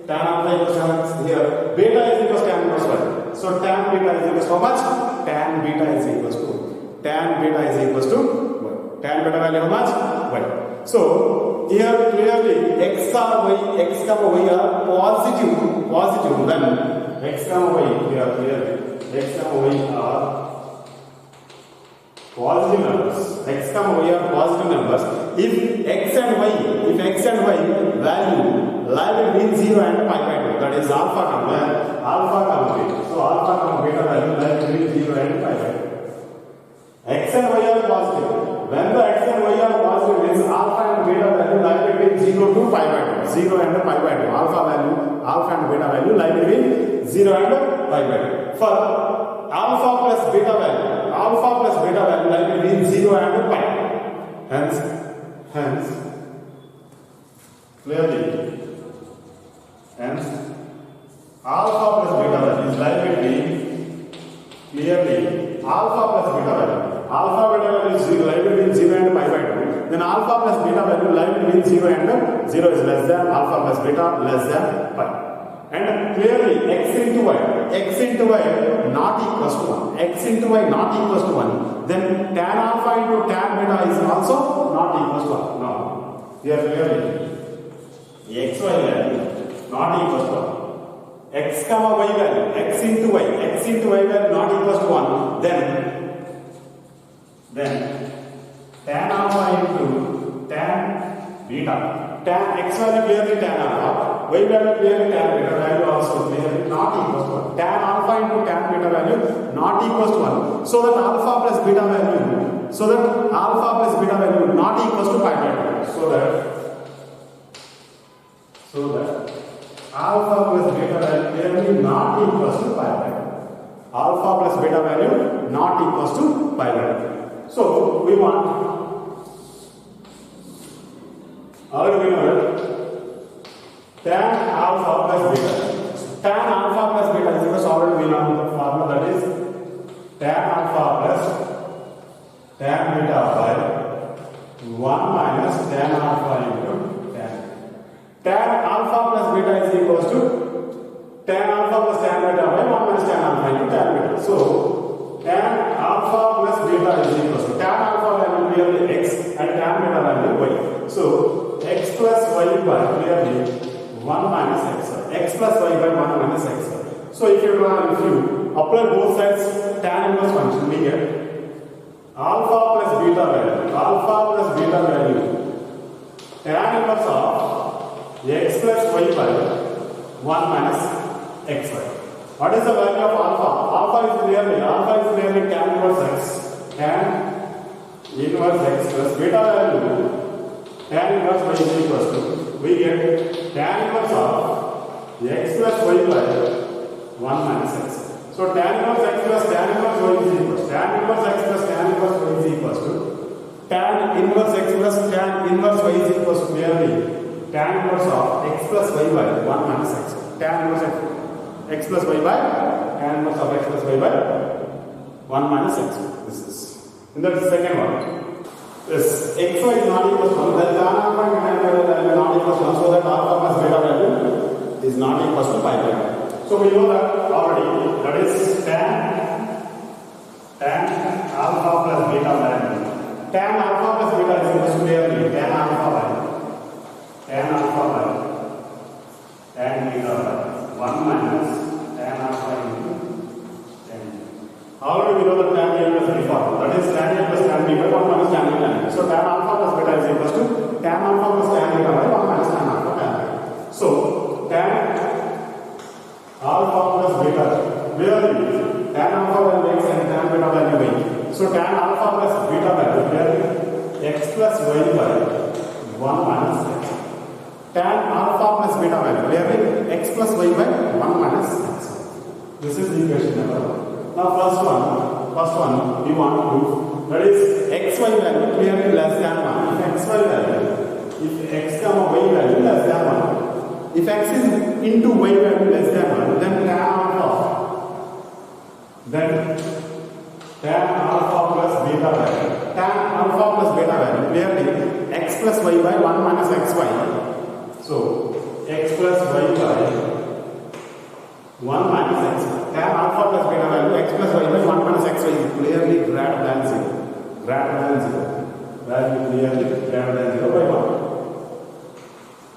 Speaker 1: Tan alpha equals to x. Here beta is equals to tan inverse y. So tan beta is equals to how much? Tan beta is equals to y. Tan beta is equals to y. Tan beta value how much? Y. So here clearly x comma y are positive when x comma y here clearly x comma y are positive numbers. X comma y are positive numbers. If x and y value lie between 0 and pi by 2, that is alpha comma beta. So alpha comma beta value lie between 0 and pi by 2. X and y are positive. When the x and y are positive, means alpha and beta value lie between 0 to pi by 2. 0 and pi by 2. Alpha and beta value lie between 0 and pi by 2. For alpha plus beta value lie between 0 and pi. Hence, clearly, alpha plus beta value is lie between alpha plus beta value. Alpha beta value is lie between 0 and pi by 2. Then alpha plus beta value lie between 0 and 0 is less than alpha plus beta less than pi. And clearly x into y not equals to 1. X into y not equals to 1. Then tan alpha into tan beta is also not equals to 1. Now, here clearly xy value not equals to 1. X comma y value, x into y value not equals to 1. Then tan alpha into tan beta. Tan x value clearly tan alpha, y value clearly tan beta value also clearly not equals to 1. Tan alpha into tan beta value not equals to 1. So that alpha plus beta value not equals to pi by 2. So that alpha plus beta value clearly not equals to pi by 2. Alpha plus beta value not equals to pi by 2. So we want, already we know that tan alpha plus beta. Tan alpha plus beta is equals to, already we know the formula, that is tan alpha plus tan beta by 1 minus tan alpha into tan. Tan alpha plus beta is equals to tan alpha plus tan beta by 1 minus tan alpha into tan beta. So tan alpha plus beta is equals to, tan alpha value clearly x and tan beta value y. So x plus y by clearly 1 minus x. X plus y by 1 minus x. So if you apply both sides tan inverse function, we get alpha plus beta value tan inverse of x plus y by 1 minus xy. What is the value of alpha? Alpha is clearly tan inverse x plus beta value tan inverse y is equals to, we get tan inverse of x plus y by 1 minus x. So tan inverse x plus tan inverse y is equals to, tan inverse x plus tan inverse y is equals to tan inverse x plus tan inverse y is equals to clearly tan inverse of x plus y by 1 minus x. Tan inverse x plus y by tan inverse of x plus y by 1 minus x. This is in the second one. This xy is not equals to 1, then tan alpha and tan beta value not equals to 1, so that alpha plus beta value is not equals to pi by 2. So we know that already, that is tan alpha plus beta value. Tan alpha plus beta is equals to clearly tan alpha by tan beta by 1 minus tan alpha into tan. Already we know that tan a plus b formula, that is tan a plus tan b by 1 minus tan a tan b. So tan alpha plus beta is equals to tan alpha plus tan beta by 1 minus tan alpha tan beta. So tan alpha plus beta, where is tan alpha value x and tan beta value y. So tan alpha plus beta value, where x plus y by 1 minus x. Tan alpha plus beta value, where x plus y by 1 minus x. This is the equation number 1. Now first one we want to prove, that is xy value clearly less than 1. If x comma y value less than 1, if x is into y value less than 1, then tan alpha plus beta value clearly x plus y by 1 minus xy. So x plus y by 1 minus xy. Tan alpha plus beta value x plus y by 1 minus xy is clearly greater than 0. Value clearly greater than 0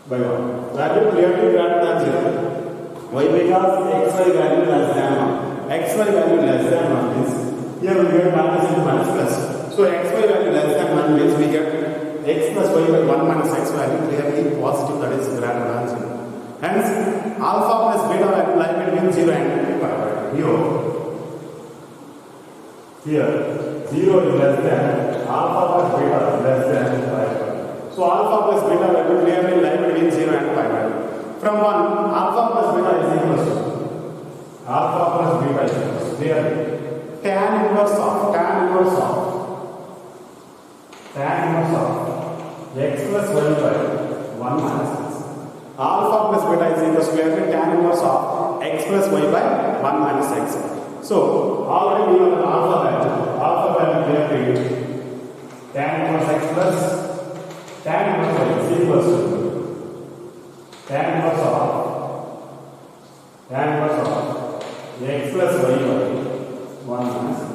Speaker 1: by 1. Value clearly greater than 0. Why? Because xy value less than 1. Xy value less than 1 means here we get minus into minus plus. So xy value less than 1 means we get x plus y by 1 minus x value clearly positive, that is greater than 0. Hence alpha plus beta value lie between 0 and pi by 2. Here 0 is less than, alpha plus beta is less than pi by 2. So alpha plus beta value clearly lie between 0 and pi by 2. From 1, alpha plus beta is equals to clearly tan inverse of x plus y by 1 minus x. Alpha plus beta is equals to clearly tan inverse of x plus y by 1 minus x. So already we know the alpha value clearly tan inverse x plus tan inverse y is equals to tan inverse of x plus y by 1 minus x.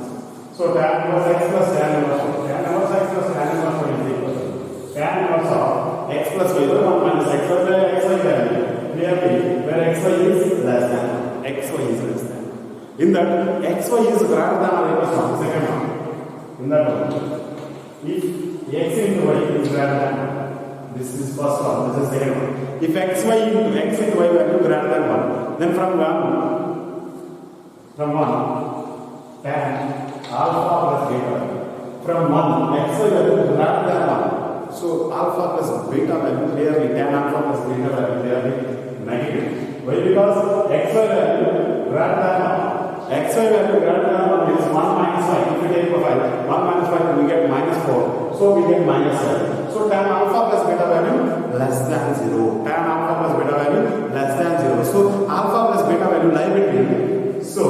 Speaker 1: So tan inverse x plus tan inverse y is equals to tan inverse of x plus y by 1 minus x. So where xy value clearly where xy is less than, in that xy is greater than or equal to 1. Second one, in that one, if x into y is greater than, this is first one, this is second one. If xy into x into y value greater than 1, then from 1 tan alpha plus beta, from 1 xy value greater than 1. So alpha plus beta value clearly tan alpha plus beta value clearly negative. Why? Because xy value greater than 1. Xy value greater than 1 means 1 minus 5. If you take 5, 1 minus 5 we get minus 4. So we get minus 7. So tan alpha plus beta value less than 0. Tan alpha plus beta value less than 0. So alpha plus beta value lie between. So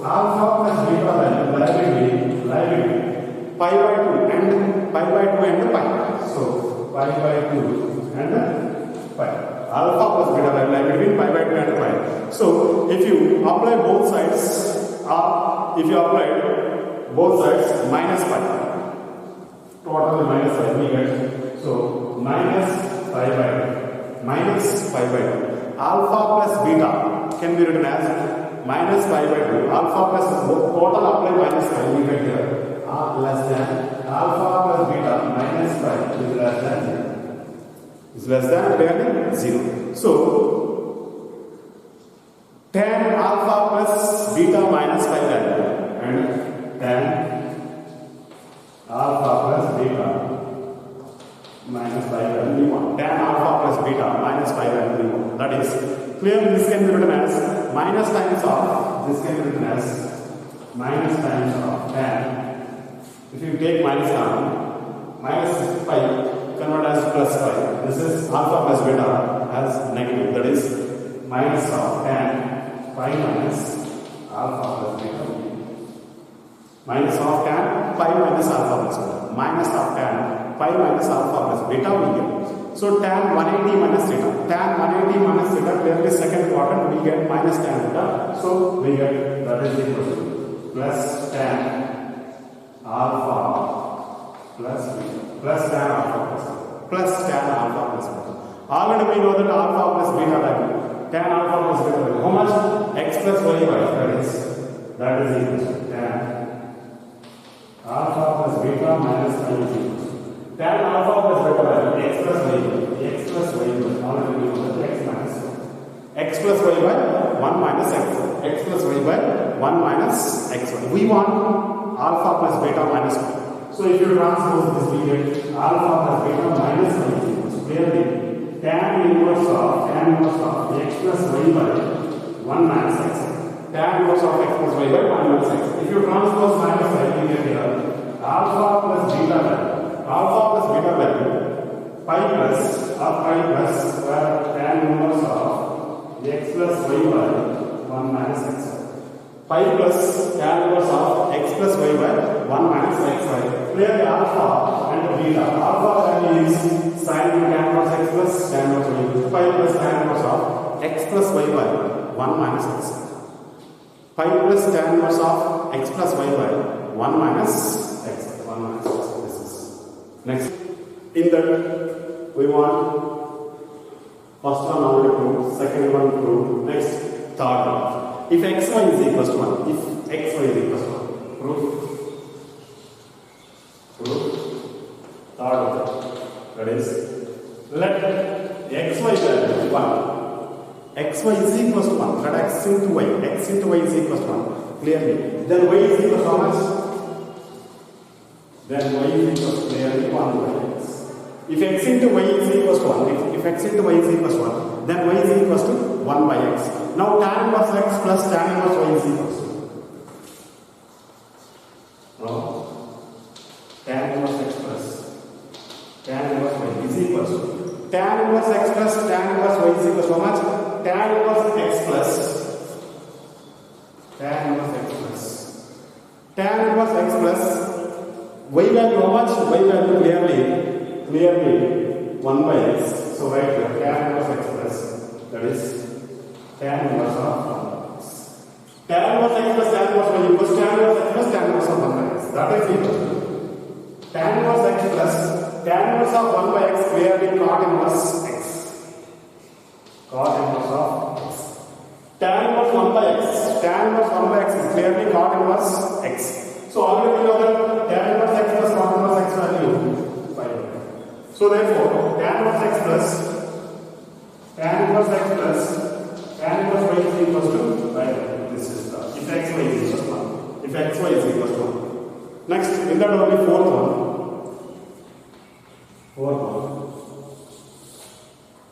Speaker 1: alpha plus beta value lie between pi by 2 and pi by 2 and pi. So pi by 2 and pi. Alpha plus beta value lie between pi by 2 and pi. So if you apply both sides, minus pi, total minus pi we get. So minus pi by 2. Alpha plus beta can be written as minus pi by 2. Alpha plus total apply minus pi we get here. Less than alpha plus beta minus pi is less than 0. Is less than 0. So tan alpha plus beta minus pi value and tan alpha plus beta minus pi value we want. Tan alpha plus beta minus pi value we want. That is clearly this can be written as minus times of minus times of tan. If you take minus down, minus pi convert as plus pi. This is alpha plus beta as negative. That is minus of tan pi minus alpha plus beta. Minus of tan pi minus alpha plus beta. Minus of tan pi minus alpha plus beta we get. So tan 180 minus theta. Tan 180 minus theta, clearly second quadrant we get minus tan theta. So we get that is equal to plus tan alpha plus beta. Plus tan alpha plus beta. Already we know that alpha plus beta value. Tan alpha plus beta value. How much? X plus y by. That is equal to tan alpha plus beta minus y is equal to tan alpha plus beta value x plus y by. Already we know that x minus y. X plus y by 1 minus x. X plus y by 1 minus xy. We want alpha plus beta minus 1. So if you transpose this, we get alpha plus beta minus 1. Clearly, tan inverse of x plus y by 1 minus x. Tan inverse of x plus y by 1 minus x. If you transpose minus 5, we get here alpha plus beta value. Alpha plus beta value pi plus where tan inverse of x plus y by 1 minus x. Pi plus tan inverse of x plus y by 1 minus xy. Clearly alpha and beta. Alpha value is sin tan inverse x plus tan inverse y. Pi plus tan inverse of x plus y by 1 minus x. Pi plus tan inverse of x plus y by 1 minus x. 1 minus x. This is next. In that we want first one already proved, second one proved, next third one. If xy is equal to 1, if xy is equal to 1, proof third one. That is, let xy value 1. Xy is equal to 1. Let x into y. X into y is equal to 1. Clearly. Then y is equal to how much? Then y is equal to clearly 1 by x. If x into y is equal to 1, if x into y is equal to 1, then y is equal to 1 by x. Now tan inverse x plus tan inverse y is equal to. Now tan inverse x plus tan inverse y is equal to. Tan inverse x plus tan inverse y is equal to how much? Tan inverse x plus tan inverse x plus tan inverse x plus y value how much? Y value clearly 1 by x. So right here tan inverse x plus, that is tan inverse of 1 by x. Tan inverse x plus tan inverse y equals tan inverse x plus tan inverse of 1 by x. That is equal to tan inverse x plus tan inverse of 1 by x clearly cot inverse x. Cot inverse of x. Tan inverse 1 by x. Tan inverse 1 by x is clearly cot inverse x. So already we know that tan inverse x plus cot inverse x value 5. So therefore tan inverse x plus tan inverse x plus tan inverse y is equal to 5. This is the if xy is equal to 1. If xy is equal to 1. Next, in that only fourth one.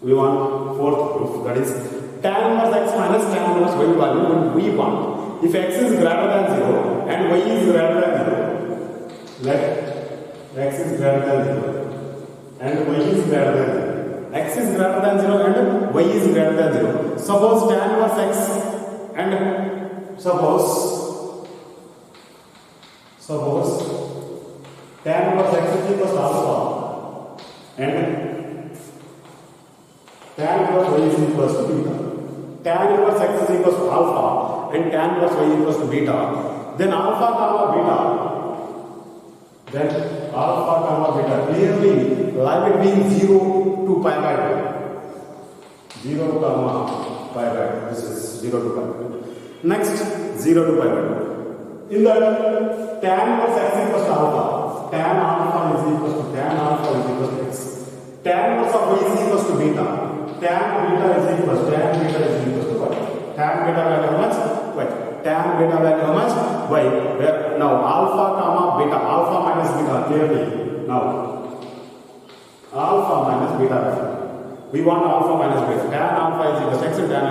Speaker 1: We want fourth proof, that is tan inverse x minus tan inverse y value we want. If x is greater than 0 and y is greater than 0, let x is greater than 0 and y is greater than 0. X is greater than 0 and y is greater than 0. Suppose tan inverse x and suppose tan inverse x is equal to alpha and tan inverse y is equal to beta. Tan inverse x is equal to alpha and tan inverse y is equal to beta. Then alpha comma beta. Clearly lie between 0 to pi by 2. 0 comma pi by 2. This is 0 to pi by 2. Next 0 to pi by 2. In that tan inverse x is equal to alpha. Tan alpha is equal to x. Tan inverse of y is equal to beta. Tan beta is equal to y. Tan beta value how much? Y. Tan beta value how much? Y. Where now alpha comma beta, alpha minus beta clearly. Now alpha minus beta value. We want alpha minus beta. Tan alpha is equal to x and tan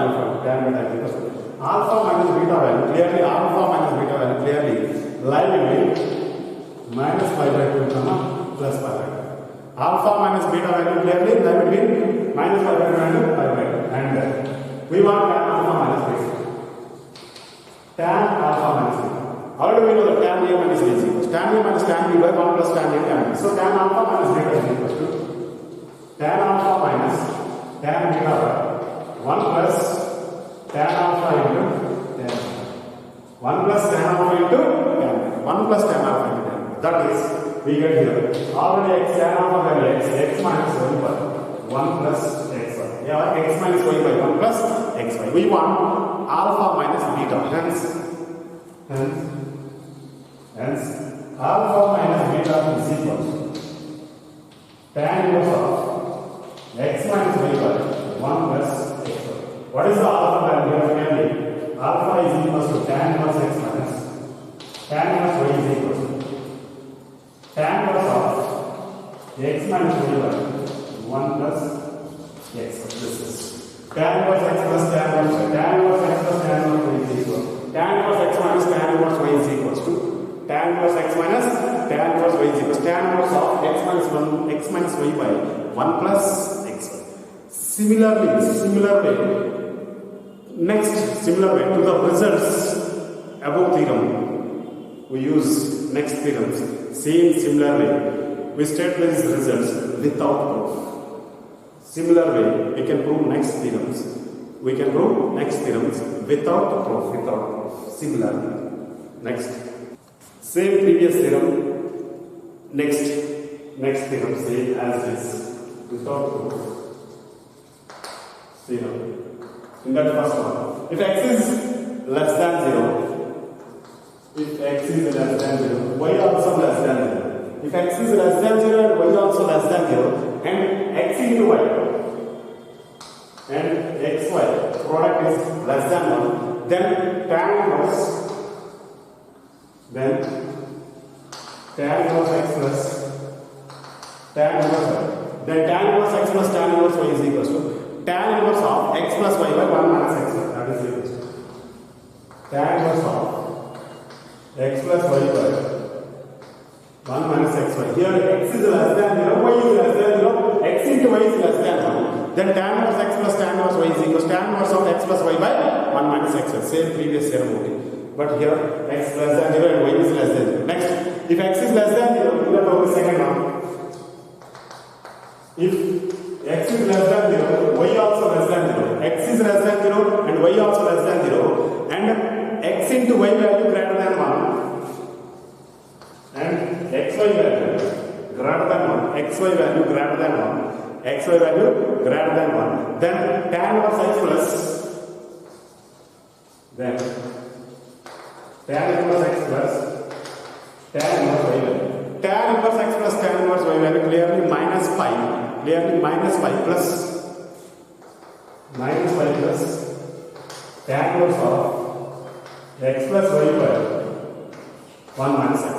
Speaker 1: beta is equal to alpha minus beta value. Clearly alpha minus beta value clearly lie between minus pi by 2 comma plus pi by 2. Alpha minus beta value clearly lie between minus pi by 2 and pi by 2. And we want tan alpha minus beta. Tan alpha minus beta. Already we know that tan a minus b is equal to tan a minus tan b by 1 plus tan a tan b. So tan alpha minus beta is equal to tan alpha minus tan beta by 1 plus tan alpha into tan. 1 plus tan alpha into tan. 1 plus tan alpha into tan. That is, we get here already x tan alpha value x minus y by 1 plus xy. Yeah, x minus y by 1 plus xy. We want alpha minus beta. Hence alpha minus beta is equal to tan inverse of x minus y by 1 plus xy. What is the alpha value? Clearly, alpha is equal to tan inverse x minus tan inverse y is equal to tan inverse of x minus y by 1 plus x. This is tan inverse x plus tan inverse y. Tan inverse x plus tan inverse y is equal to tan inverse x minus tan inverse y is equal to tan inverse x minus tan inverse y is equal to tan inverse of x minus y by 1 plus xy. Similar way to the results above theorem, we use next theorems. Similar way, we state these results without proof. Similar way, we can prove next theorems. Without proof. Similar. Next. Same previous theorem. Next theorem, same as this. Without proof. Theorem. In that first one, if x is less than 0, y also less than 0. If x is less than 0 and y also less than 0, and x into y and xy product is less than 1, then tan inverse x plus tan inverse y. Then tan inverse x plus tan inverse y is equal to tan inverse of x plus y by 1 minus x. That is equal to tan inverse of x plus y by 1 minus xy. Here x is less than 0, y is less than 0, x into y is less than 1. Then tan inverse x plus tan inverse y is equal to tan inverse of x plus y by 1 minus xy. Same previous theorem only. But here x less than 0 and y is less than 0. Next, if x is less than 0, we have the second one. If x is less than 0, y also less than 0. X is less than 0 and y also less than 0. And x into y value greater than 1. And xy value greater than 1. Xy value greater than 1. Xy value greater than 1. Then tan inverse x plus tan inverse x plus tan inverse y value. Tan inverse x plus tan inverse y value clearly minus pi plus tan inverse of x plus y by 1 minus x.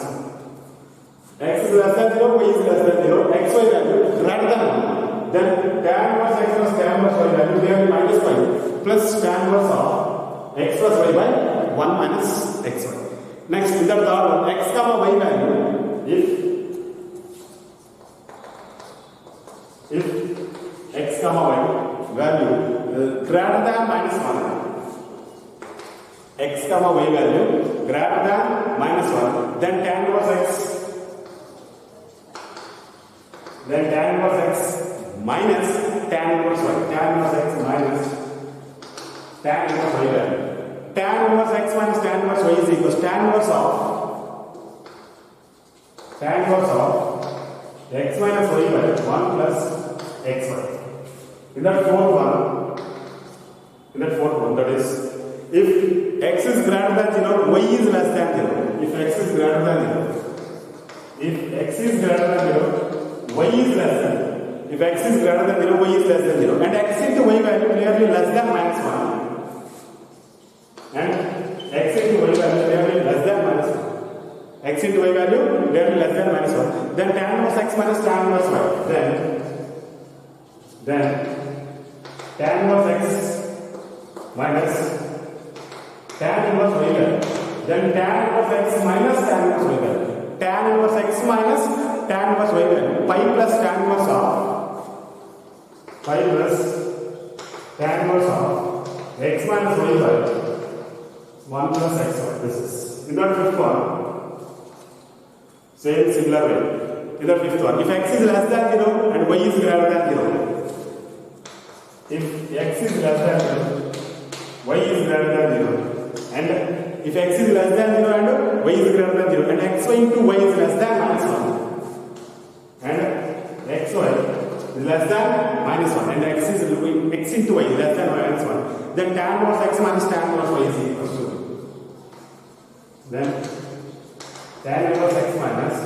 Speaker 1: X is less than 0, y is less than 0, xy value greater than 1. Then tan tan inverse x plus tan inverse y value clearly minus pi plus tan inverse of x plus y by 1 minus xy. Next, in the third one, x comma y value, if x comma y value greater than minus 1, x comma y value greater than minus 1, then tan inverse x minus tan inverse y, tan inverse x minus tan inverse y value. Tan inverse x minus tan inverse y is equals to tan inverse of x minus y by 1 plus xy. In that fourth one, that is, if x is greater than 0, y is less than 0. If x is greater than 0, y is less than 0. If x is greater than 0, y is less than 0. And x into y value clearly less than minus 1. And x into y value clearly less than minus 1. X into y value clearly less than minus 1. Then tan inverse x minus tan inverse y. Then tan inverse x minus tan inverse y value. Then tan inverse x minus tan inverse y value. Tan inverse x minus tan inverse y value. Pi plus tan inverse of x minus y value. 1 plus xy. This is in the fifth one. Same similar way. In the fifth one, if x is less than 0 and y is greater than 0, if x is less than 0, y is greater than 0, and if x is less than 0 and y is greater than 0, and xy into y is less than minus 1, and xy is less than minus 1, and x into y is less than minus 1, then tan inverse x minus tan inverse y is equal to, then tan inverse x minus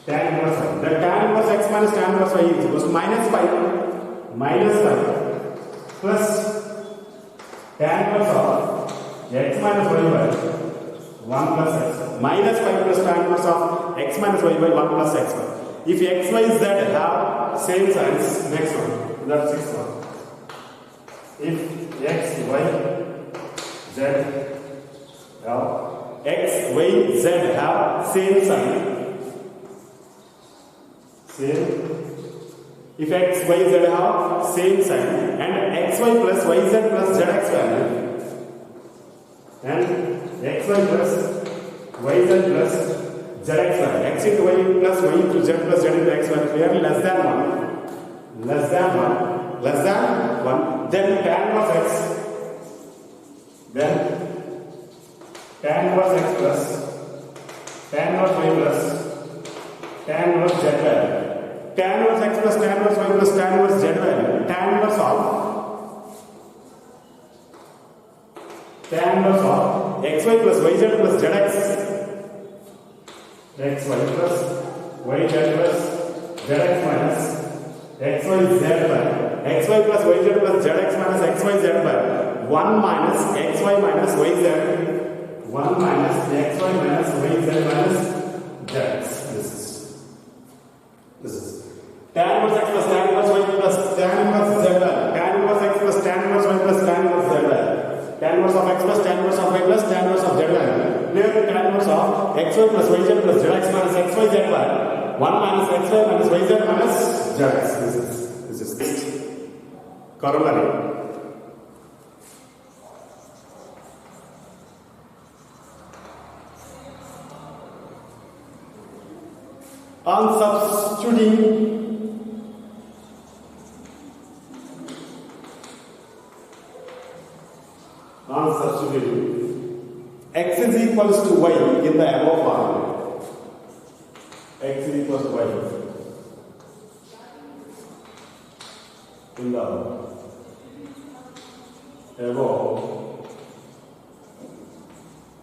Speaker 1: tan inverse y. Then tan inverse x minus tan inverse y is equal to minus pi plus tan inverse of x minus y by 1 plus x. Minus pi plus tan inverse of x minus y by 1 plus x. If x, y, z have same signs, next one, that's sixth one. If x, y, z have x, y, z have same sign. If x, y, z have same sign and xy plus yz plus zx value and xy plus yz plus zx value, x into y plus y into z plus z into x value clearly less than 1, then tan inverse x, then tan inverse x plus tan inverse y plus tan inverse z value. Tan inverse x plus tan inverse y plus tan inverse z value. Tan inverse of xy plus yz plus zx. xy plus yz plus zx minus xyz value. xy plus yz plus zx minus xyz value. 1 minus xy minus yz. 1 minus xy minus yz minus zx. This is tan inverse x plus tan inverse y plus tan inverse z value. Tan inverse x plus tan inverse y plus tan inverse z value. Tan inverse of x plus tan inverse of y plus tan inverse of z value. Here tan inverse of xy plus yz plus zx minus xyz value. 1 minus xy minus yz minus zx. This is corollary. On substituting x is equals to y in the above formula. X is equals to y in the above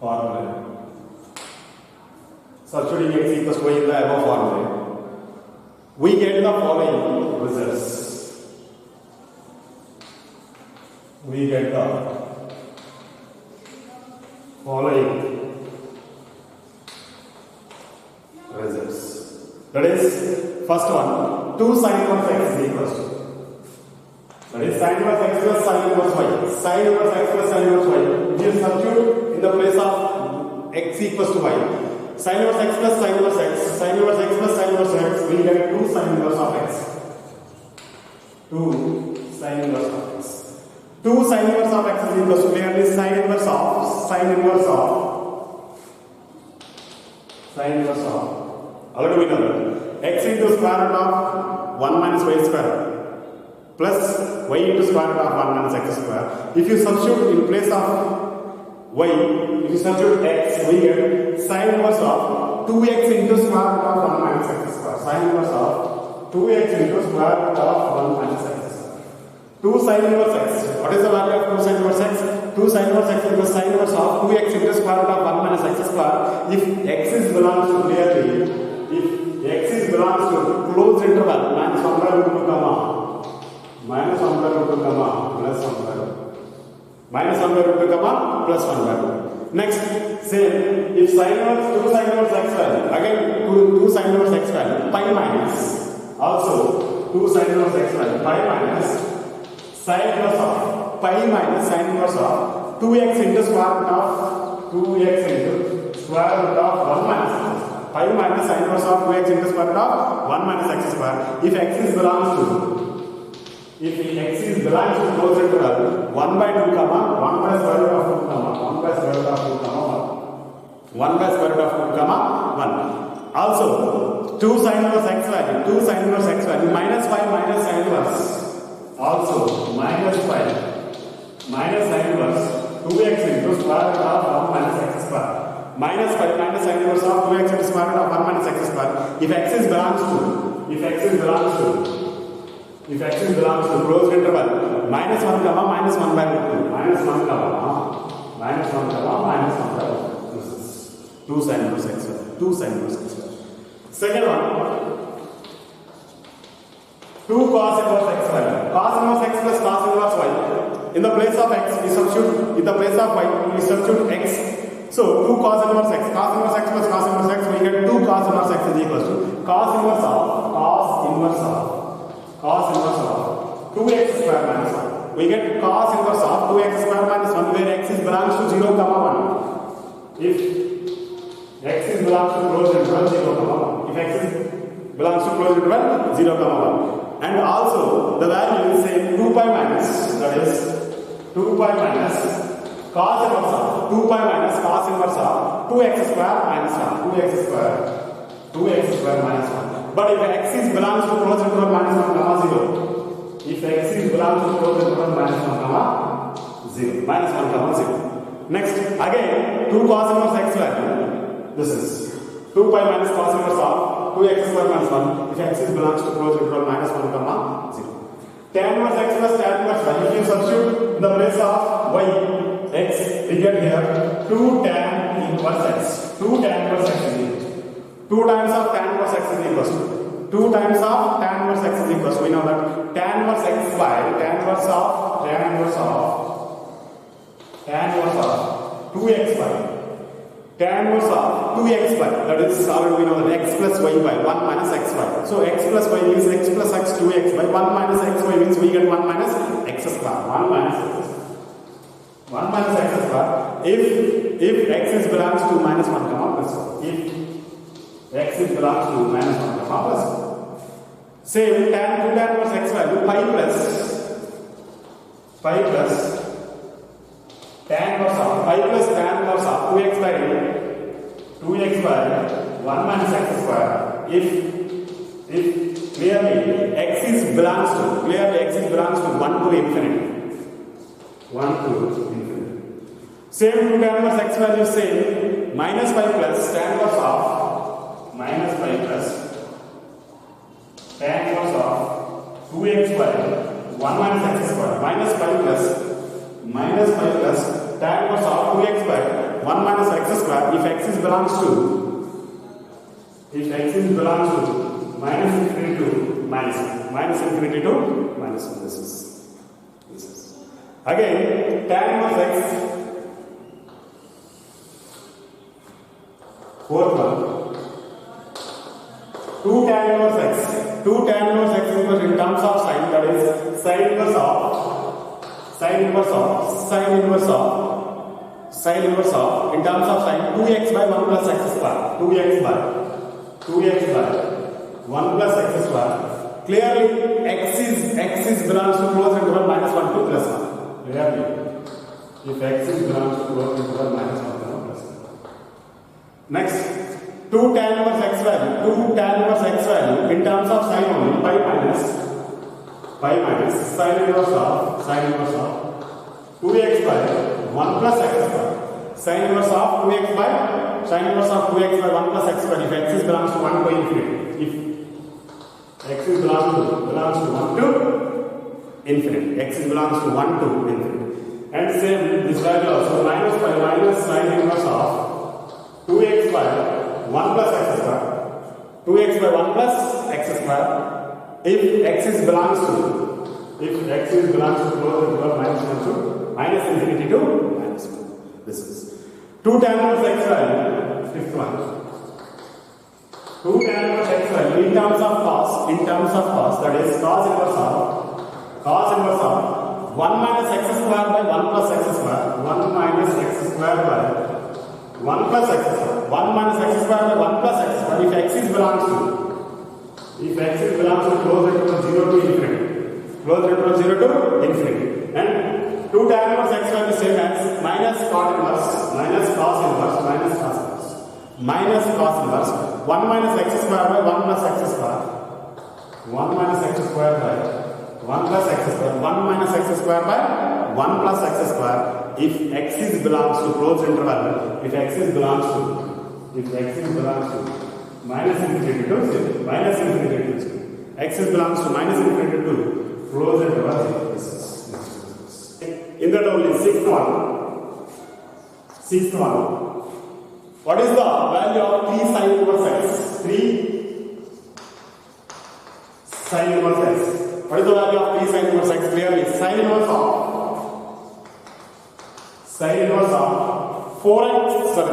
Speaker 1: formula. Substituting x equals to y in the above formula, we get the following results. We get the following results. That is, first one, 2 sin 1 x is equals to That is sin inverse x plus sin inverse y. Sin inverse x plus sin inverse y. If you substitute in the place of x equals to y, sin inverse x plus sin inverse x, sin inverse x plus sin inverse x, we get 2 sin inverse of x. 2 sin inverse of x. 2 sin inverse of x is equals to clearly sin inverse of already we know that x into square root of 1 minus y square plus y into square root of 1 minus x square. If you substitute in place of y, if you substitute x, we get sin inverse of 2x into square root of 1 minus x square. Sin inverse of 2x into square root of 1 minus x square. 2 sin inverse x. What is the value of 2 sin inverse x? 2 sin inverse x equals sin inverse of 2x into square root of 1 minus x square. If x is belongs to clearly, if x is belongs to closed interval minus 1 by root 2 comma minus 1 by root 2 comma plus 1 by root minus 1 by root 2 comma plus 1 by root. Next, same. If sin inverse 2 sin inverse x value, again 2 sin inverse x value, pi minus also 2 sin inverse x value, pi minus sin inverse of pi minus sin inverse of 2x into square root of 2x into square root of 1 minus x. Pi minus sin inverse of 2x into square root of 1 minus x square. If x is belongs to closed interval 1 by 2 comma 1 by square root of 2 comma 1 by square root of 2 comma 1 1 by square root of 2 comma 1. Also 2 sin inverse x value, 2 sin inverse x value minus 5 minus sin inverse, also minus 5 minus sin inverse 2x into square root of 1 minus x square. Minus 5 minus sin inverse of 2x into square root of 1 minus x square. If x is belongs to closed interval minus 1 comma minus 1 by root 2 minus 1 comma minus 1 comma minus 1 by root 2. This is 2 sin inverse x value. 2 sin inverse x value. Second one, 2 cos inverse x value. Cos inverse x plus cos inverse y. In the place of x, we substitute. In the place of y, we substitute x. So 2 cos inverse x. Cos inverse x plus cos inverse x, we get 2 cos inverse x is equals to cos inverse of 2x square minus 1. We get cos inverse of 2x square minus 1 where x is belongs to 0 comma 1. If x is belongs to closed interval 0 comma 1. If x is belongs to closed interval 0 comma 1. And also the value is same 2 pi minus, that is 2 pi minus cos inverse of 2 pi minus cos inverse of 2x square minus 1. 2x square minus 1. But if x is belongs to closed interval minus 1 comma 0, if x is belongs to closed interval minus 1 comma 0, minus 1 comma 0. Next, again 2 cos inverse x value. This is 2 pi minus cos inverse of 2x square minus 1. If x is belongs to closed interval minus 1 comma 0. Tan inverse x plus tan inverse y. If you substitute in the place of y x, we get here 2 tan inverse x. 2 tan inverse x is equal to 2 times of tan inverse x is equals to 2 times of tan inverse x is equals to, we know that tan inverse x by tan inverse of 2x by tan inverse of 2x by, that is already we know that x plus y by 1 minus x by. So x plus y means x plus x 2x by 1 minus x y means we get 1 minus x square. 1 minus x square. If x is belongs to minus 1 comma plus 1. If x is belongs to minus 1 comma plus 1. Same tan inverse x value pi plus tan inverse of 2x by 1 minus x square. If clearly x is belongs to 1 to infinity. 1 to infinity. Same to tan inverse x value same minus 5 plus tan inverse of minus 5 plus tan inverse of 2x by 1 minus x square minus 5 plus tan inverse of 2x by 1 minus x square. If x is belongs to minus infinity to minus 1. This is again tan inverse x. Fourth one, 2 tan inverse x 2 tan inverse x is equal in terms of sign, that is sin inverse of in terms of sign 2x by 1 plus x square, 2x by 1 plus x square. Clearly x is belongs to closed interval minus 1 to plus 1. Clearly, if x is belongs to closed interval minus 1 to plus 1. Next, 2 tan inverse x value in terms of sign only, pi minus sin inverse of 2x by 1 plus x square. Sin inverse of 2x by 1 plus x square. If x is belongs to 1 to infinity. If x is belongs to 1 to infinity. X is belongs to 1 to infinity. And same this value also minus sin inverse of 2x by 1 plus x square. 2x by 1 plus x square. If x is belongs to closed interval minus 1 to minus infinity to minus 1. This is 2 tan inverse x value. Fifth one. 2 tan inverse x value in terms of cos, that is cos inverse of 1 minus x square by 1 plus x square. 1 minus x square by 1 plus x square. 1 minus x square by 1 plus x square. If x is belongs to closed interval 0 to infinity. Closed interval 0 to infinity. And 2 tan inverse x value same as minus cos inverse. 1 minus x square by 1 plus x square. 1 minus x square by 1 plus x square. 1 minus x square by 1 plus x square. If x is belongs to closed interval, if x is belongs to minus infinity to 0, x is belongs to minus infinity to closed interval 0. In that only sixth one. What is the value of 3 sin inverse x? 3 sin inverse x. What is the value of 3 sin inverse x? Clearly, sin inverse of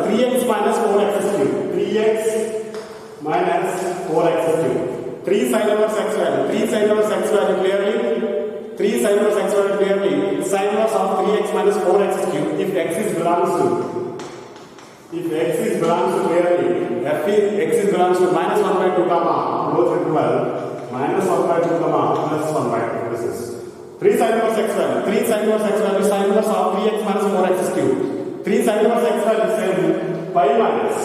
Speaker 1: 3x minus 4x cube. 3x minus 4x cube. 3 sin inverse x value. 3 sin inverse x value clearly. 3 sin inverse x value clearly. Sin inverse of 3x minus 4x cube. If x is belongs to clearly, x is belongs to minus 1 by 2 comma closed interval minus 1 by 2 comma plus 1 by 2. This is 3 sin inverse x value. 3 sin inverse x value sin inverse of 3x minus 4x cube. 3 sin inverse x value same pi minus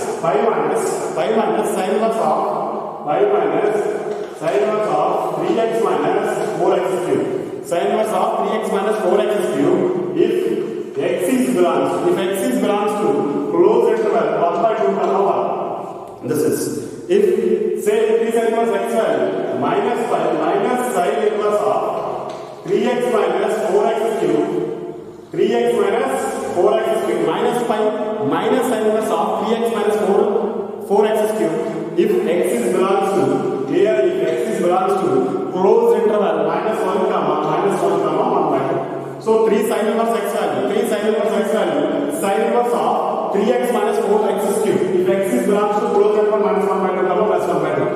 Speaker 1: sin inverse of 3x minus 4x cube. Sin inverse of 3x minus 4x cube. If x is belongs to closed interval 1 by 2 comma 1. This is if say 3 sin inverse x value minus sin inverse of 3x minus 4x cube. 3x minus 4x cube minus pi minus sin inverse of 3x minus 4x cube. If x is belongs to closed interval minus 1 comma 1 by 2. So 3 sin inverse x value sin inverse of 3x minus 4x cube. If x is belongs to closed interval minus 1 by 2 comma plus 1 by 2.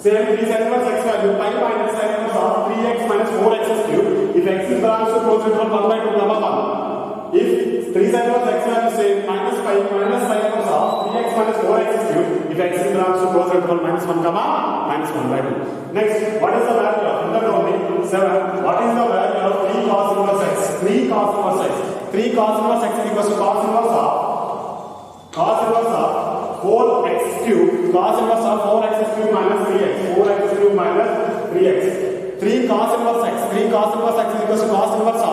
Speaker 1: Same 3 sin inverse x value pi minus sin inverse of 3x minus 4x cube. If x is belongs to closed interval 1 by 2 comma 1. If 3 sin inverse x value say minus pi minus sin inverse of 3x minus 4x cube. If x is belongs to closed interval minus 1 comma minus 1 by 2. Next, what is the value of interval 7? What is the value of 3 cos inverse x? 3 cos inverse x. 3 cos inverse x is equal to cos inverse of 4x cube. Cos inverse of 4x cube minus 3x. 4x cube minus 3x. 3 cos inverse x. 3 cos inverse x is equal to cos inverse of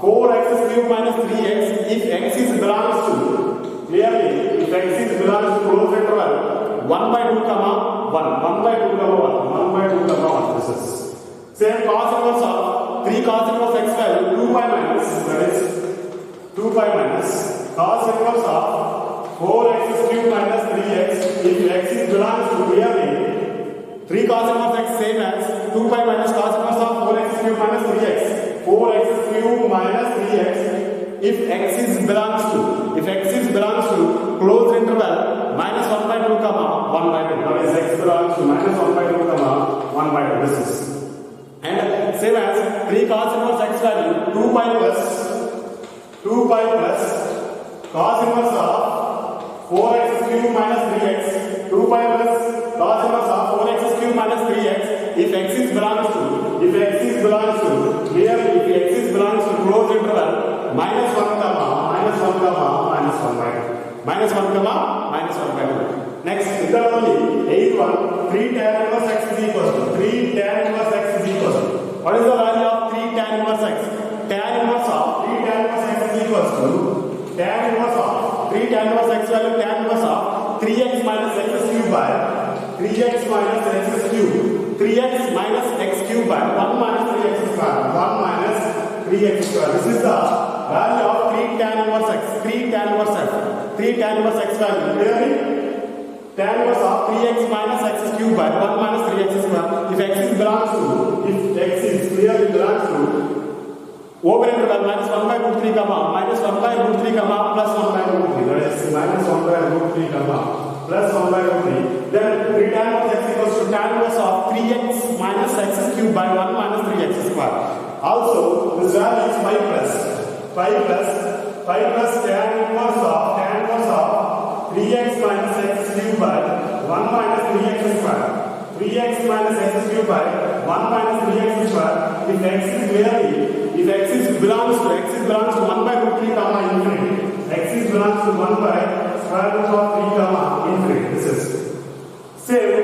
Speaker 1: 4x cube minus 3x. If x is belongs to clearly, if x is belongs to closed interval 1 by 2 comma 1. 1 by 2 comma 1. 1 by 2 comma 1. This is same cos inverse of 3 cos inverse x value 2 pi minus, that is 2 pi minus cos inverse of 4x cube minus 3x. If x is belongs to clearly 3 cos inverse x same as 2 pi minus cos inverse of 4x cube minus 3x. 4x cube minus 3x. If x is belongs to closed interval minus 1 by 2 comma 1 by 2. That is x belongs to minus 1 by 2 comma 2. This is. And same as 3 cos inverse x value 2 pi plus cos inverse of 4x cube minus 3x 2 pi plus cos inverse of 4x cube minus 3x if x is belongs to clearly if x is belongs to closed interval minus 1 comma minus 1 comma minus 1 by 2 minus 1 comma minus 1 by 2. Next similarly 8 1 3 tan inverse x is equals to 3 tan inverse x is equals to what is the value of 3 tan inverse x? Tan inverse of 3 tan inverse x is equals to tan inverse of 3 tan inverse x value tan inverse of 3x minus x cube by 3x minus x cube 3x minus x cube by 1 minus 3x square 1 minus 3x square. This is the value of 3 tan inverse x 3 tan inverse x 3 tan inverse x value clearly tan inverse of 3x minus x cube by 1 minus 3x square. If x is belongs to over interval minus 1 by root 3 comma minus 1 by root 3 comma plus 1 by root 3, that is minus 1 by root 3 comma plus 1 by root 3, then 3 tan inverse x equals to tan inverse of 3x minus x cube by 1 minus 3x square. Also this value is 5 plus tan inverse of 3x minus x cube by 1 minus 3x square 3x minus x cube by 1 minus 3x square. If x belongs to 1 by root 3 comma infinity, x is belongs to 1 by square root of 3 comma infinity. This is same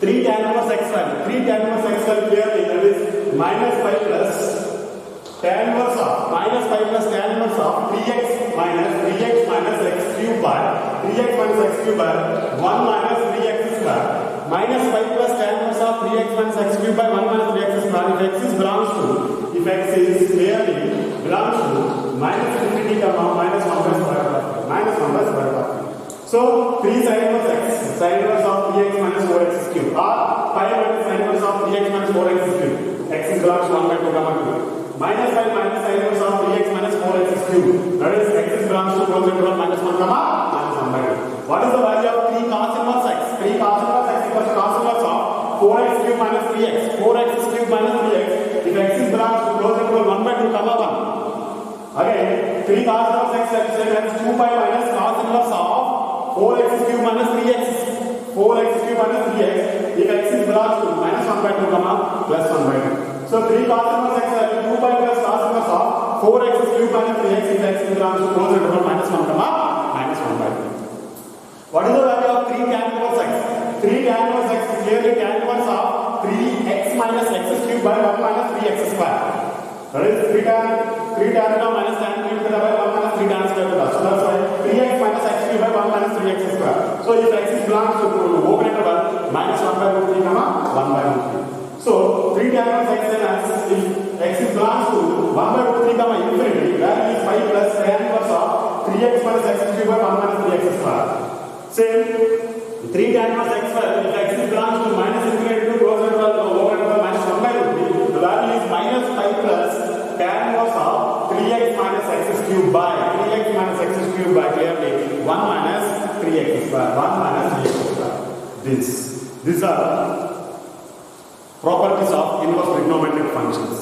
Speaker 1: 3 tan inverse x value. 3 tan inverse x value clearly that is minus 5 plus tan inverse of 3x minus x cube by 1 minus 3x square minus 5 plus tan inverse of 3x minus x cube by 1 minus 3x square. If x is clearly belongs to minus infinity comma minus 1 by square root of 3. So 3 sin inverse of 3x minus 4x cube or 5 minus sin inverse of 3x minus 4x cube. X is belongs to 1 by 2 comma 2. Minus 5 minus sin inverse of 3x minus 4x cube. That is x is belongs to closed interval minus 1 comma minus 1 by 2. What is the value of 3 cos inverse x? 3 cos inverse x equals to cos inverse of 4x cube minus 3x. 4x cube minus 3x. If x is belongs to closed interval 1 by 2 comma 1. Again 3 cos inverse x is same as 2 pi minus cos inverse of 4x cube minus 3x. 4x cube minus 3x. If x is belongs to minus 1 by 2 comma plus 1 by 2. So 3 cos inverse x is 2 pi plus cos inverse of 4x cube minus 3x. If x is belongs to closed interval minus 1 comma minus 1 by 2. What is the value of 3 tan inverse x? 3 tan inverse x is clearly tan inverse of 3x minus x cube by 1 minus 3x square. That is 3 tan minus tan cube by 1 minus 3 tan square. So that's why 3x minus x cube by 1 minus 3x square. So if x is belongs to open interval minus 1 by root 3 comma 1 by root 3. So 3 tan inverse x as if x is belongs to 1 by root 3 comma infinity, value is 5 plus tan inverse of 3x minus x cube by 1 minus 3x square. Same 3 tan inverse x if x is belongs to minus infinity to closed interval over interval minus 1 by root 3, the value is minus 5 plus tan inverse of 3x minus x cube by clearly 1 minus 3x square 1 minus 3x square. These are properties of inverse trigonometric functions.